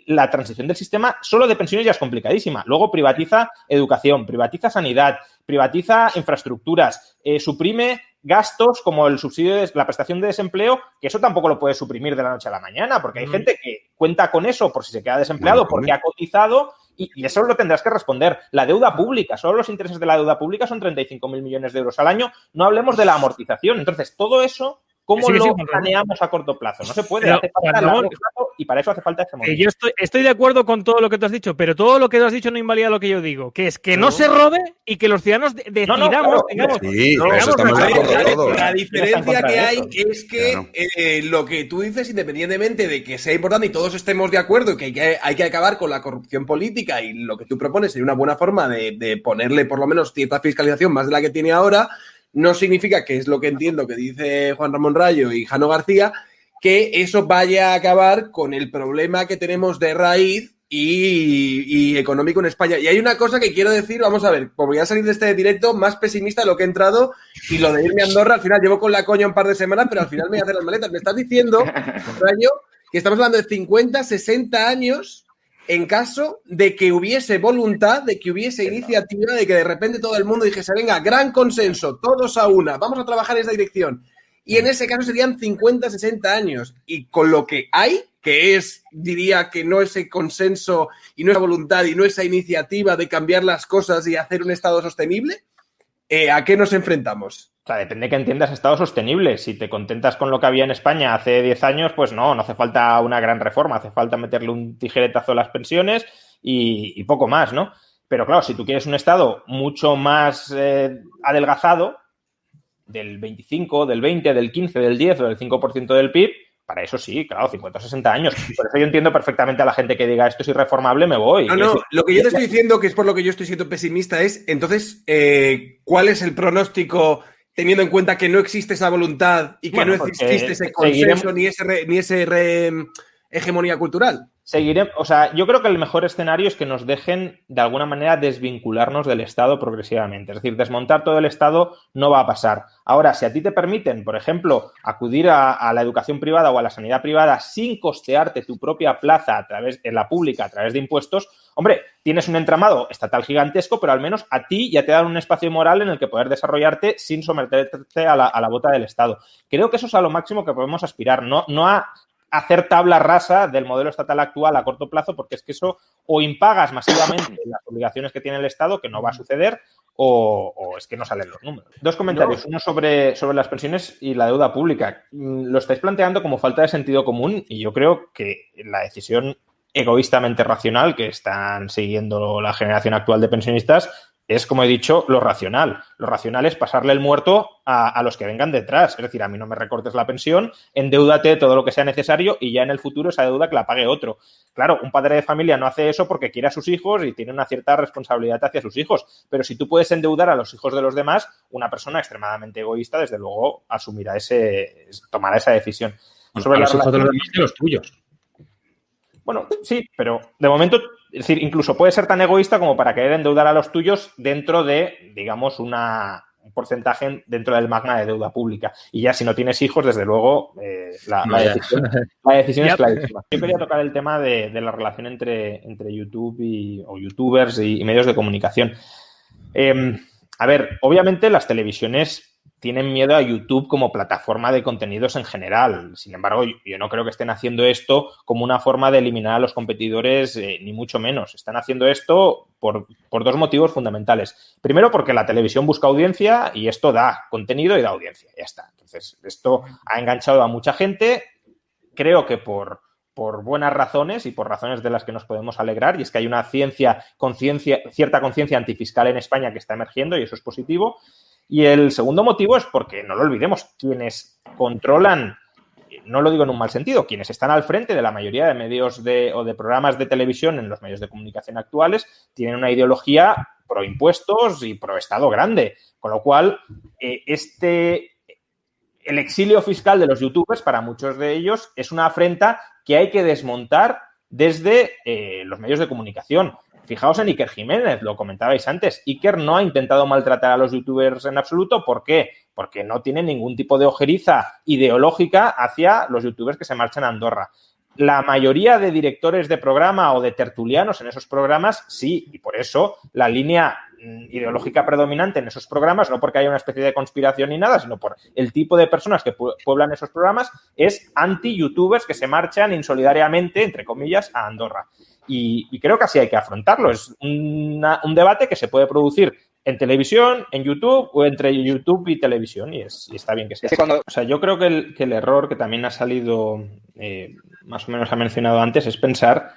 la transición del sistema solo de pensiones ya es complicadísima. Luego privatiza educación, privatiza sanidad, privatiza infraestructuras, suprime gastos como el subsidio de la prestación de desempleo, que eso tampoco lo puedes suprimir de la noche a la mañana, porque hay gente que cuenta con eso por si se queda desempleado, porque ha cotizado, y eso lo tendrás que responder. La deuda pública, solo los intereses de la deuda pública son 35.000 millones de euros al año, no hablemos de la amortización. Entonces, todo eso, ¿cómo lo planeamos a corto plazo? No se puede, hace falta largo plazo y para eso hace falta hegemonía.
Yo estoy de acuerdo con todo lo que tú has dicho, pero todo lo que tú has dicho no invalida lo que yo digo, que es que no se robe y que los ciudadanos decidamos,
La diferencia que hay es que lo que tú dices, independientemente de que sea importante y todos estemos de acuerdo que hay que acabar con la corrupción política y lo que tú propones sería una buena forma de ponerle por lo menos cierta fiscalización más de la que tiene ahora, no significa, que es lo que entiendo que dice Juan Ramón Rayo y Jano García, que eso vaya a acabar con el problema que tenemos de raíz y económico en España. Y hay una cosa que quiero decir, vamos a ver, voy a salir de este directo más pesimista de lo que he entrado, y lo de irme a Andorra, al final llevo con la coña un par de semanas, pero al final me voy a hacer las maletas. Me estás diciendo, Rayo, que estamos hablando de 50, 60 años en caso de que hubiese voluntad, de que hubiese iniciativa, de que de repente todo el mundo dijese, venga, gran consenso, todos a una, vamos a trabajar en esa dirección. Y en ese caso serían 50, 60 años. Y con lo que hay, que es, diría que no ese consenso y no esa voluntad y no esa iniciativa de cambiar las cosas y hacer un Estado sostenible, ¿a qué nos enfrentamos?
O sea, depende de que entiendas Estado sostenible. Si te contentas con lo que había en España hace 10 años, pues no hace falta una gran reforma, hace falta meterle un tijeretazo a las pensiones y poco más, ¿no? Pero claro, si tú quieres un Estado mucho más adelgazado, del 25, del 20, del 15, del 10 o del 5% del PIB, para eso sí, claro, 50 o 60 años. Por eso yo entiendo perfectamente a la gente que diga esto es irreformable, me voy.
No, lo que yo te estoy diciendo, que es por lo que yo estoy siendo pesimista, es, entonces, ¿cuál es el pronóstico teniendo en cuenta que no existe esa voluntad y que no existe ese consenso ni ese hegemonía cultural?
O sea, yo creo que el mejor escenario es que nos dejen de alguna manera desvincularnos del Estado progresivamente. Es decir, desmontar todo el Estado no va a pasar. Ahora, si a ti te permiten, por ejemplo, acudir a la educación privada o a la sanidad privada sin costearte tu propia plaza en la pública a través de impuestos, hombre, tienes un entramado estatal gigantesco, pero al menos a ti ya te dan un espacio moral en el que poder desarrollarte sin someterte a la bota del Estado. Creo que eso es a lo máximo que podemos aspirar, no a hacer tabla rasa del modelo estatal actual a corto plazo, porque es que eso o impagas masivamente las obligaciones que tiene el Estado, que no va a suceder, o es que no salen los números. Dos comentarios, uno sobre las pensiones y la deuda pública. Lo estáis planteando como falta de sentido común y yo creo que la decisión egoístamente racional que están siguiendo la generación actual de pensionistas es, como he dicho, lo racional. Lo racional es pasarle el muerto a los que vengan detrás. Es decir, a mí no me recortes la pensión, endeúdate todo lo que sea necesario y ya en el futuro esa deuda que la pague otro. Claro, un padre de familia no hace eso porque quiere a sus hijos y tiene una cierta responsabilidad hacia sus hijos. Pero si tú puedes endeudar a los hijos de los demás, una persona extremadamente egoísta, desde luego, tomará esa decisión.
Sobre los hijos de los demás y los tuyos.
Bueno, sí, pero de momento, es decir, incluso puede ser tan egoísta como para querer endeudar a los tuyos dentro de, digamos, un porcentaje dentro del magma de deuda pública. Y ya si no tienes hijos, desde luego, la decisión es clarísima. Yo quería tocar el tema de la relación entre YouTube o youtubers y medios de comunicación. A ver, obviamente las televisiones tienen miedo a YouTube como plataforma de contenidos en general. Sin embargo, yo no creo que estén haciendo esto como una forma de eliminar a los competidores, ni mucho menos. Están haciendo esto por dos motivos fundamentales. Primero, porque la televisión busca audiencia y esto da contenido y da audiencia. Ya está. Entonces, esto ha enganchado a mucha gente. Creo que por buenas razones y por razones de las que nos podemos alegrar, y es que hay una cierta conciencia antifiscal en España que está emergiendo y eso es positivo. Y el segundo motivo es porque, no lo olvidemos, quienes controlan, no lo digo en un mal sentido, quienes están al frente de la mayoría de medios o de programas de televisión en los medios de comunicación actuales tienen una ideología pro impuestos y pro Estado grande. Con lo cual, el exilio fiscal de los youtubers, para muchos de ellos, es una afrenta que hay que desmontar desde los medios de comunicación. Fijaos en Iker Jiménez, lo comentabais antes. Iker no ha intentado maltratar a los youtubers en absoluto. ¿Por qué? Porque no tiene ningún tipo de ojeriza ideológica hacia los youtubers que se marchan a Andorra. La mayoría de directores de programa o de tertulianos en esos programas, sí, y por eso la línea ideológica predominante en esos programas, no porque haya una especie de conspiración ni nada, sino por el tipo de personas que pueblan esos programas, es anti-youtubers que se marchan insolidariamente, entre comillas, a Andorra. Y creo que así hay que afrontarlo. Es un debate que se puede producir en televisión, en YouTube o entre YouTube y televisión y está bien que sea. O sea, yo creo que el error que también ha salido, más o menos ha mencionado antes, es pensar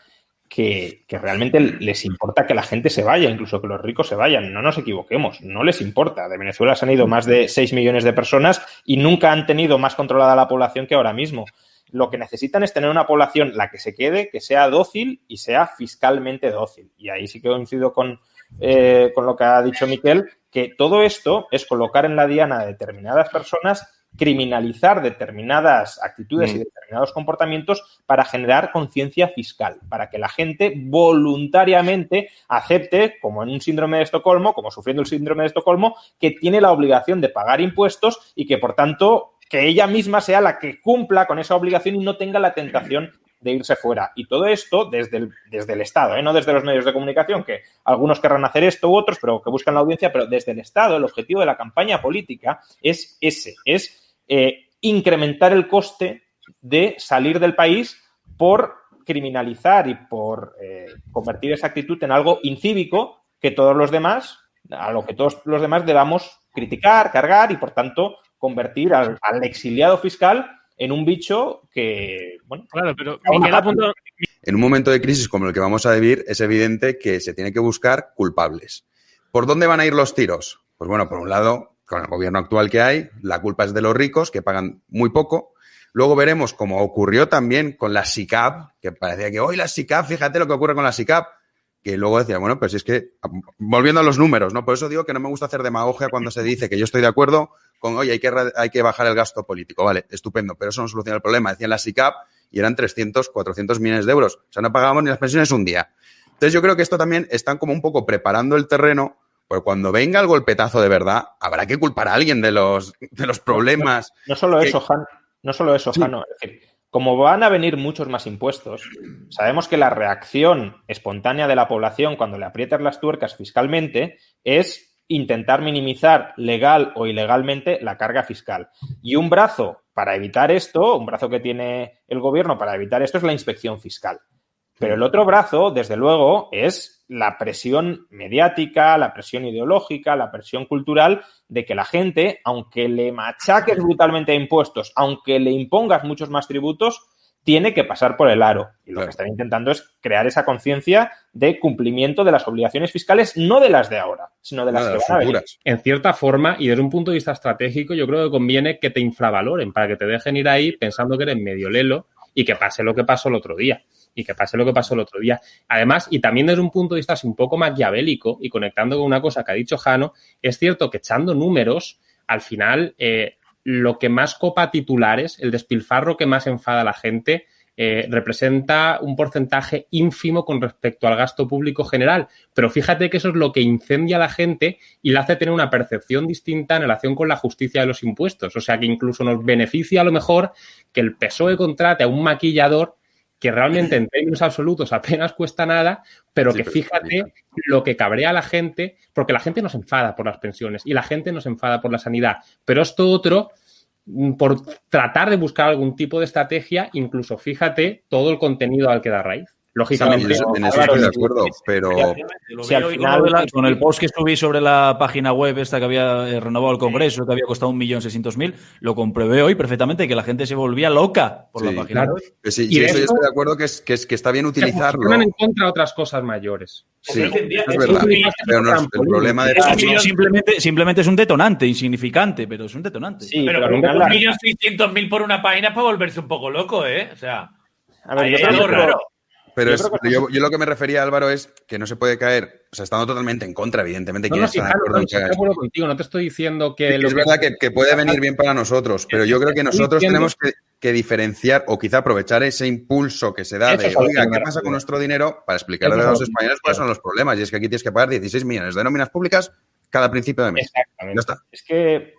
que realmente les importa que la gente se vaya, incluso que los ricos se vayan. No nos equivoquemos, no les importa. De Venezuela se han ido más de 6 millones de personas y nunca han tenido más controlada la población que ahora mismo. Lo que necesitan es tener una población, la que se quede, que sea dócil y sea fiscalmente dócil. Y ahí sí que coincido con lo que ha dicho Miquel, que todo esto es colocar en la diana de determinadas personas, criminalizar determinadas actitudes y determinados comportamientos para generar conciencia fiscal, para que la gente voluntariamente acepte, como en un síndrome de Estocolmo, como sufriendo el síndrome de Estocolmo, que tiene la obligación de pagar impuestos y que, por tanto, que ella misma sea la que cumpla con esa obligación y no tenga la tentación irse fuera. Y todo esto desde el Estado, no desde los medios de comunicación, que algunos querrán hacer esto u otros, pero que buscan la audiencia, pero desde el Estado el objetivo de la campaña política es ese, es incrementar el coste de salir del país por criminalizar y por convertir esa actitud en algo incívico a lo que todos los demás debamos criticar, cargar y, por tanto, convertir al exiliado fiscal en un bicho que, bueno...
Claro, pero Miguel apuntó...
En un momento de crisis como el que vamos a vivir, es evidente que se tiene que buscar culpables. ¿Por dónde van a ir los tiros? Pues bueno, por un lado, con el gobierno actual que hay, la culpa es de los ricos, que pagan muy poco. Luego veremos, como ocurrió también con la SICAP, que parecía que hoy la SICAP, fíjate lo que ocurre con la SICAP, que luego decía, bueno, pues es que, volviendo a los números, ¿no? Por eso digo que no me gusta hacer demagogia cuando se dice que yo estoy de acuerdo con, oye, hay que bajar el gasto político. Vale, estupendo, pero eso no soluciona el problema. Decían la SICAP y eran 300, 400 millones de euros. O sea, no pagábamos ni las pensiones un día. Entonces yo creo que esto también están como un poco preparando el terreno, porque cuando venga el golpetazo de verdad, habrá que culpar a alguien de los problemas.
No solo eso, Jano. Es decir, como van a venir muchos más impuestos, sabemos que la reacción espontánea de la población cuando le aprietas las tuercas fiscalmente es intentar minimizar legal o ilegalmente la carga fiscal. Y un brazo para evitar esto, un brazo que tiene el gobierno para evitar esto es la inspección fiscal. Pero el otro brazo, desde luego, es la presión mediática, la presión ideológica, la presión cultural de que la gente, aunque le machaques brutalmente a impuestos, aunque le impongas muchos más tributos, tiene que pasar por el aro. Y lo que están intentando es crear esa conciencia de cumplimiento de las obligaciones fiscales, no de las de ahora, sino de las que van a venir.
En cierta forma, y desde un punto de vista estratégico, yo creo que conviene que te infravaloren para que te dejen ir ahí pensando que eres medio lelo y que pase lo que pasó el otro día. Además, y también desde un punto de vista así un poco maquiavélico y conectando con una cosa que ha dicho Jano, es cierto que echando números, al final, lo que más copa titulares, el despilfarro que más enfada a la gente, representa un porcentaje ínfimo con respecto al gasto público general. Pero fíjate que eso es lo que incendia a la gente y le hace tener una percepción distinta en relación con la justicia de los impuestos. O sea, que incluso nos beneficia a lo mejor que el PSOE contrate a un maquillador que realmente en términos absolutos apenas cuesta nada, pero que fíjate lo que cabrea a la gente, porque la gente nos enfada por las pensiones y la gente nos enfada por la sanidad. Pero esto otro, por tratar de buscar algún tipo de estrategia, incluso fíjate todo el contenido al que da raíz. Lógicamente.
Sí, en eso estoy de acuerdo, pero...
Si al final, con el post que subí sobre la página web esta que había renovado el Congreso, que había costado 1.600.000, lo comprobé hoy perfectamente, que la gente se volvía loca por la página web.
Sí, y eso yo estoy de acuerdo que está bien utilizarlo.
Se ponen en contra de otras cosas mayores.
Sí, es verdad. Pero no es el problema de...
Simplemente es un detonante, insignificante, pero es un detonante.
Sí, pero 1.600.000 por una página es para volverse un poco loco, ¿eh? O sea,
a ver,
es algo raro.
Pero yo lo que me refería, Álvaro, es que no se puede caer, o sea, estando totalmente en contra, evidentemente.
Estoy de acuerdo contigo, no te estoy diciendo que...
Es verdad que puede venir bien para nosotros, pero yo creo que nosotros tenemos que diferenciar o quizá aprovechar ese impulso que se da de, oiga, ¿qué pasa con nuestro dinero? Para explicarle a los españoles cuáles son los problemas. Y es que aquí tienes que pagar 16 millones de nóminas públicas cada principio de mes.
Exactamente.
Ya está.
Es que,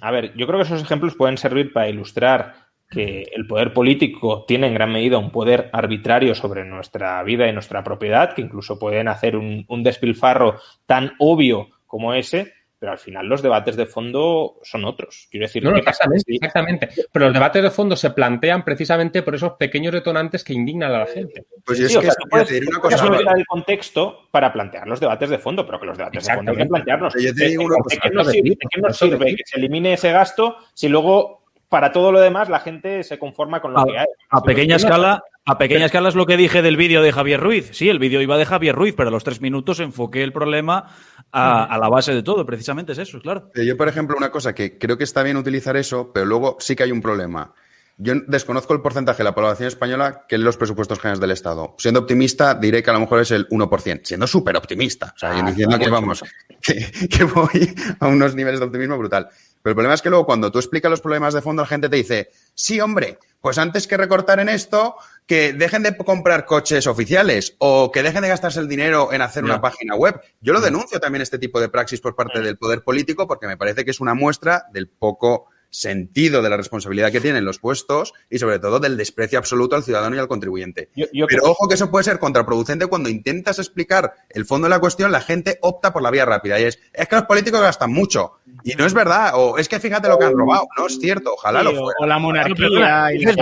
a ver, yo creo que esos ejemplos pueden servir para ilustrar que el poder político tiene en gran medida un poder arbitrario sobre nuestra vida y nuestra propiedad, que incluso pueden hacer un despilfarro tan obvio como ese, pero al final los debates de fondo son otros. Quiero decir,
exactamente. Pero los debates de fondo se plantean precisamente por esos pequeños detonantes que indignan a la gente.
Pues es que
puedes aprovechar el contexto para plantear los debates de fondo, pero que los debates de fondo hay que plantearlos.
Yo te digo una cosa.
¿De qué nos sirve que se elimine ese gasto si luego para todo lo demás la gente se conforma con lo que hay?
A pequeña escala es lo que dije del vídeo de Javier Ruiz. Sí, el vídeo iba de Javier Ruiz, pero a los 3 minutos enfoqué el problema a la base de todo. Precisamente es eso, claro.
Yo, por ejemplo, una cosa que creo que está bien utilizar eso, pero luego sí que hay un problema. Yo desconozco el porcentaje de la población española que lee los presupuestos generales del Estado. Siendo optimista, diré que a lo mejor es el 1%. Siendo súper optimista. O sea, yo diciendo que vamos, que voy a unos niveles de optimismo brutal. Pero el problema es que luego cuando tú explicas los problemas de fondo, la gente te dice, sí, hombre, pues antes que recortar en esto, que dejen de comprar coches oficiales o que dejen de gastarse el dinero en hacer una página web. Yo lo denuncio también este tipo de praxis por parte del poder político porque me parece que es una muestra del poco sentido de la responsabilidad que tienen los puestos y sobre todo del desprecio absoluto al ciudadano y al contribuyente. Pero ojo que eso puede ser contraproducente cuando intentas explicar el fondo de la cuestión, la gente opta por la vía rápida y es que los políticos gastan mucho y no es verdad, o es que fíjate lo que han robado, no es cierto, ojalá lo fuera.
O la monarquía.
Sí que es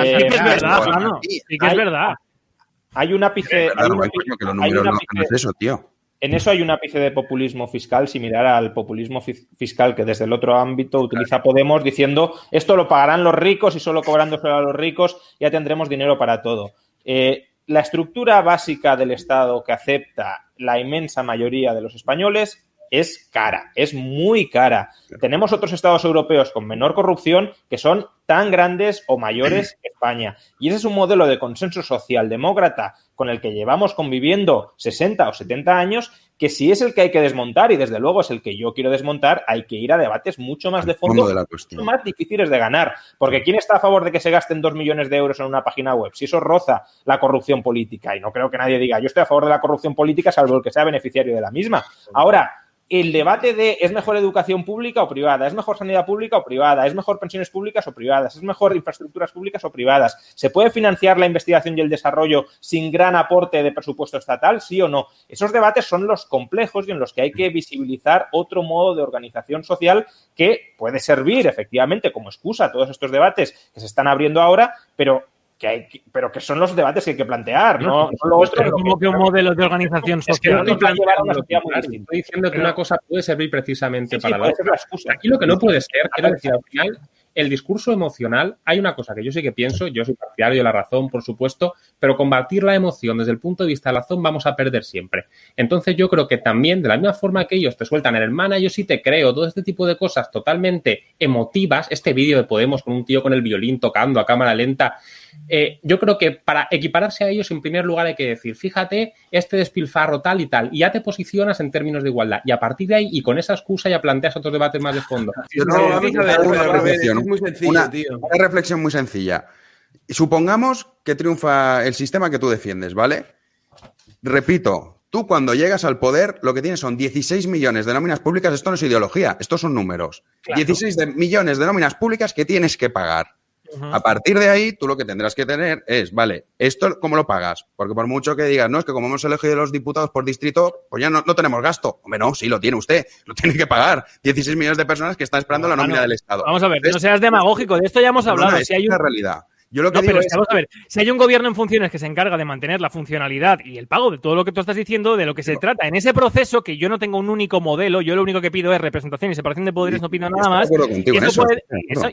verdad, Jano, sí que es verdad.
Hay un ápice...
que los números no es eso, tío.
En eso hay un ápice de populismo fiscal similar al populismo fiscal que desde el otro ámbito utiliza Podemos diciendo esto lo pagarán los ricos y solo cobrándoselo a los ricos ya tendremos dinero para todo. La estructura básica del Estado que acepta la inmensa mayoría de los españoles es cara, es muy cara. Tenemos otros estados europeos con menor corrupción que son tan grandes o mayores que España. Y ese es un modelo de consenso socialdemócrata con el que llevamos conviviendo 60 o 70 años, que si es el que hay que desmontar, y desde luego es el que yo quiero desmontar, hay que ir a debates mucho más de fondo, mucho más difíciles de ganar. Porque ¿quién está a favor de que se gasten 2 millones de euros en una página web? Si eso roza la corrupción política, y no creo que nadie diga, yo estoy a favor de la corrupción política, salvo el que sea beneficiario de la misma. Ahora, el debate de ¿es mejor educación pública o privada? ¿Es mejor sanidad pública o privada? ¿Es mejor pensiones públicas o privadas? ¿Es mejor infraestructuras públicas o privadas? ¿Se puede financiar la investigación y el desarrollo sin gran aporte de presupuesto estatal? ¿Sí o no? Esos debates son los complejos y en los que hay que visibilizar otro modo de organización social que puede servir efectivamente como excusa a todos estos debates que se están abriendo ahora, pero que son los debates que hay que plantear, ¿no?
Lo otro, como que un modelo de organización social.
Estoy diciendo que una cosa puede servir precisamente para la otra. Aquí lo que no puede ser, quiero decir, al final, el discurso emocional, hay una cosa que yo sí que pienso, yo soy partidario de la razón, por supuesto, pero combatir la emoción desde el punto de vista de la razón vamos a perder siempre. Entonces yo creo que también, de la misma forma que ellos te sueltan el hermana, yo sí te creo, todo este tipo de cosas totalmente emotivas, este vídeo de Podemos con un tío con el violín tocando a cámara lenta, yo creo que para equipararse a ellos, en primer lugar hay que decir, fíjate, este despilfarro tal y tal, y ya te posicionas en términos de igualdad, y a partir de ahí, y con esa excusa ya planteas otros debates más de fondo.
Una reflexión muy sencilla. Supongamos que triunfa el sistema que tú defiendes, ¿vale? Repito, tú cuando llegas al poder lo que tienes son 16 millones de nóminas públicas, esto no es ideología, estos son números. Claro. 16 millones de nóminas públicas que tienes que pagar. A partir de ahí, tú lo que tendrás que tener es, vale, ¿esto cómo lo pagas? Porque por mucho que digas, no, es que como hemos elegido los diputados por distrito, pues ya no tenemos gasto. Hombre, no, sí, lo tiene usted, lo tiene que pagar. 16 millones de personas que están esperando la nómina del Estado.
Vamos a ver, no seas demagógico, de esto ya hemos hablado.
Si hay una realidad. Yo lo que
digo
pero
es, vamos a ver, si hay un gobierno en funciones que se encarga de mantener la funcionalidad y el pago de todo lo que tú estás diciendo, de lo que se trata en ese proceso, que yo no tengo un único modelo, yo lo único que pido es representación y separación de poderes, no pido nada más.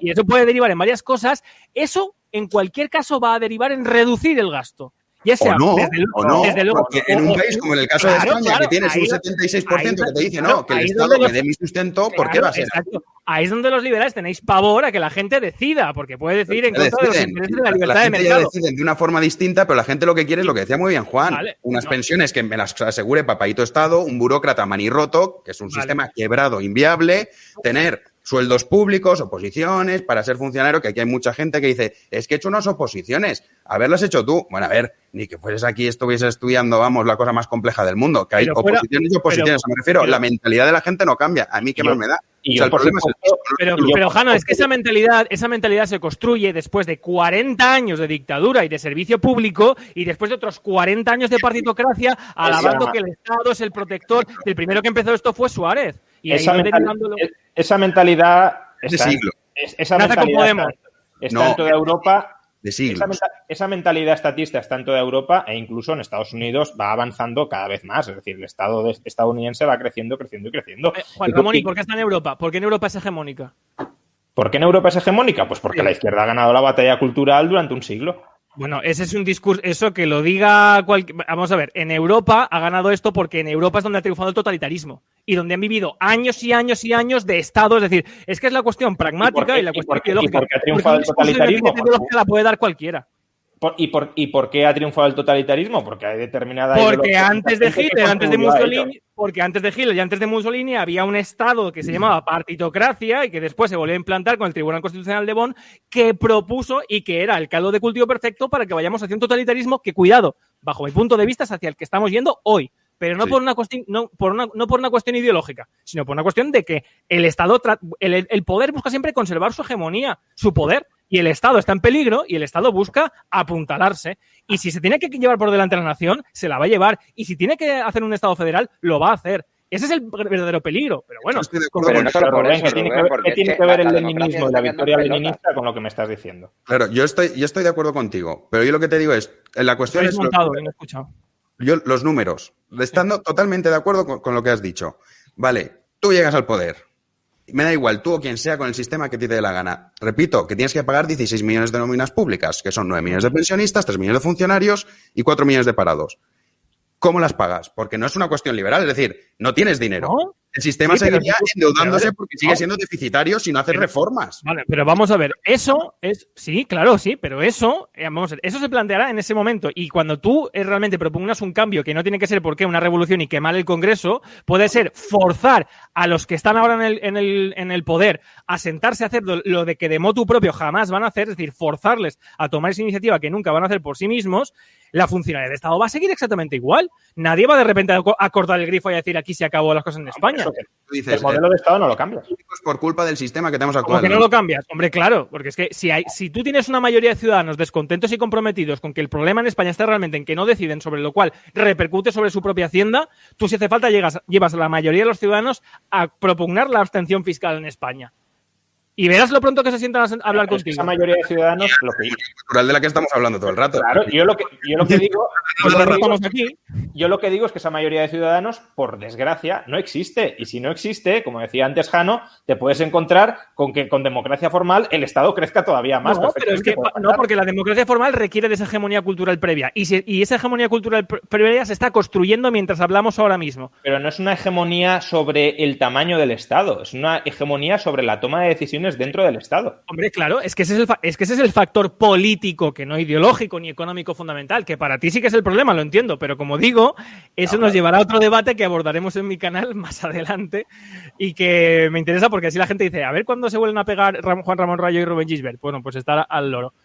Y eso puede derivar en varias cosas. Eso, en cualquier caso, va a derivar en reducir el gasto. Ya sea,
desde luego. Porque en un país como en el caso de España, que tienes un 76% que te dice, no, que el Estado me dé mi sustento, ¿por qué va a ser?
Exacto. Ahí es donde los liberales tenéis pavor a que la gente decida, porque puede decir en contra de los intereses de la libertad de mercado.
Ya deciden de una forma distinta, pero la gente lo que quiere es lo que decía muy bien Juan, unas pensiones que me las asegure papaíto Estado, un burócrata manirroto, que es un sistema quebrado, inviable, tener sueldos públicos, oposiciones, para ser funcionario, que aquí hay mucha gente que dice, es que he hecho unas oposiciones, haberlas hecho tú. Bueno, a ver, ni que fueres aquí, estuvieses estudiando, vamos, la cosa más compleja del mundo, que hay oposiciones y oposiciones. Me refiero, la mentalidad de la gente no cambia. A mí, ¿qué más me da?
O sea, el problema es pero Jano, es que esa mentalidad se construye después de 40 años de dictadura y de servicio público y después de otros 40 años de partitocracia, alabando que el Estado es el protector. El primero que empezó esto fue Suárez. Y
esa mentalidad está en toda Europa.
De siglos.
Esa mentalidad estatista está en toda Europa e incluso en Estados Unidos va avanzando cada vez más. Es decir, el Estado estadounidense va creciendo.
Juan Ramón, ¿y por qué está en Europa? ¿Por qué en Europa es hegemónica?
¿Por qué en Europa es hegemónica? Pues porque la izquierda ha ganado la batalla cultural durante un siglo.
Bueno, ese es un discurso, eso que lo diga vamos a ver, en Europa ha ganado esto porque en Europa es donde ha triunfado el totalitarismo y donde han vivido años y años y años de Estado, es decir, es que es la cuestión pragmática y la cuestión ideológica.
¿Y por qué ha triunfado el totalitarismo?
La puede dar cualquiera.
¿Y por qué ha triunfado el totalitarismo? Porque hay determinada...
Porque antes de Hitler, antes de Mussolini había un Estado que se llamaba partitocracia y que después se volvió a implantar con el Tribunal Constitucional de Bonn, que propuso y que era el caldo de cultivo perfecto para que vayamos hacia un totalitarismo que, cuidado, bajo mi punto de vista, es hacia el que estamos yendo hoy. pero no
Sí.
por una cuestión ideológica, sino por una cuestión de que el Estado, el poder busca siempre conservar su hegemonía, su poder, y el Estado está en peligro y el Estado busca apuntalarse. Y si se tiene que llevar por delante la nación, se la va a llevar. Y si tiene que hacer un Estado federal, lo va a hacer. Ese es el verdadero peligro. Pero bueno,
Pero no solo por eso,
¿qué tiene
Rubén, porque
¿qué
es
tiene
que
que ver
la
el
democracia
leninismo y
está
la
quedando
victoria
en pelotas.
leninista con lo que me estás diciendo?
Claro, yo estoy de acuerdo contigo, pero yo lo que te digo es, la cuestión
habéis
es
montado y no he escuchado.
los números. Estando totalmente de acuerdo con lo que has dicho. Vale, tú llegas al poder. Me da igual, tú o quien sea, con el sistema que te dé la gana. Repito, que tienes que pagar 16 millones de nóminas públicas, que son 9 millones de pensionistas, 3 millones de funcionarios y 4 millones de parados. ¿Cómo las pagas? Porque no es una cuestión liberal, es decir, no tienes dinero.
¿No?
El sistema
Sí, pero
seguiría endeudándose porque sigue siendo deficitario si no haces reformas.
Vale, pero vamos a ver, eso es, sí, claro, sí, pero eso, vamos a ver, eso se planteará en ese momento y cuando tú realmente propugnas un cambio que no tiene que ser porque una revolución y quemar el Congreso, puede ser forzar a los que están ahora en el poder a sentarse a hacer lo de que de motu propio jamás van a hacer, es decir, forzarles a tomar esa iniciativa que nunca van a hacer por sí mismos. La funcionalidad del Estado va a seguir exactamente igual. Nadie va de repente a cortar el grifo y a decir aquí se acabó las cosas en España.
Tú dices,
El modelo de Estado no lo cambias.
es por culpa del sistema que tenemos
Como
actual.
que no lo cambias. Hombre, claro, porque es que si tú tienes una mayoría de ciudadanos descontentos y comprometidos con que el problema en España está realmente en que no deciden, sobre lo cual repercute sobre su propia hacienda, tú si hace falta llevas a la mayoría de los ciudadanos a propugnar la abstención fiscal en España. Y verás lo pronto que se sientan a hablar
Pero es que
contigo.
esa mayoría de ciudadanos lo que
Cultural de la que estamos hablando todo el rato.
Claro, yo lo que digo,
Pues por eso estamos aquí.
yo lo que digo es que esa mayoría de ciudadanos, por desgracia, no existe. Y si no existe, como decía antes Jano, te puedes encontrar con que con democracia formal el Estado crezca todavía más.
No, pero es que no, porque la democracia formal requiere de esa hegemonía cultural previa. Y esa hegemonía cultural previa se está construyendo mientras hablamos ahora mismo.
Pero no es una hegemonía sobre el tamaño del Estado, es una hegemonía sobre la toma de decisiones dentro del Estado.
Hombre, claro, es que ese es el factor político, que no ideológico ni económico fundamental, que para ti sí que es el problema, lo entiendo, pero como digo, eso nos llevará a otro debate que abordaremos en mi canal más adelante y que me interesa porque así la gente dice, a ver cuándo se vuelven a pegar Juan Ramón Rayo y Rubén Gisbert. Bueno, pues estará al loro.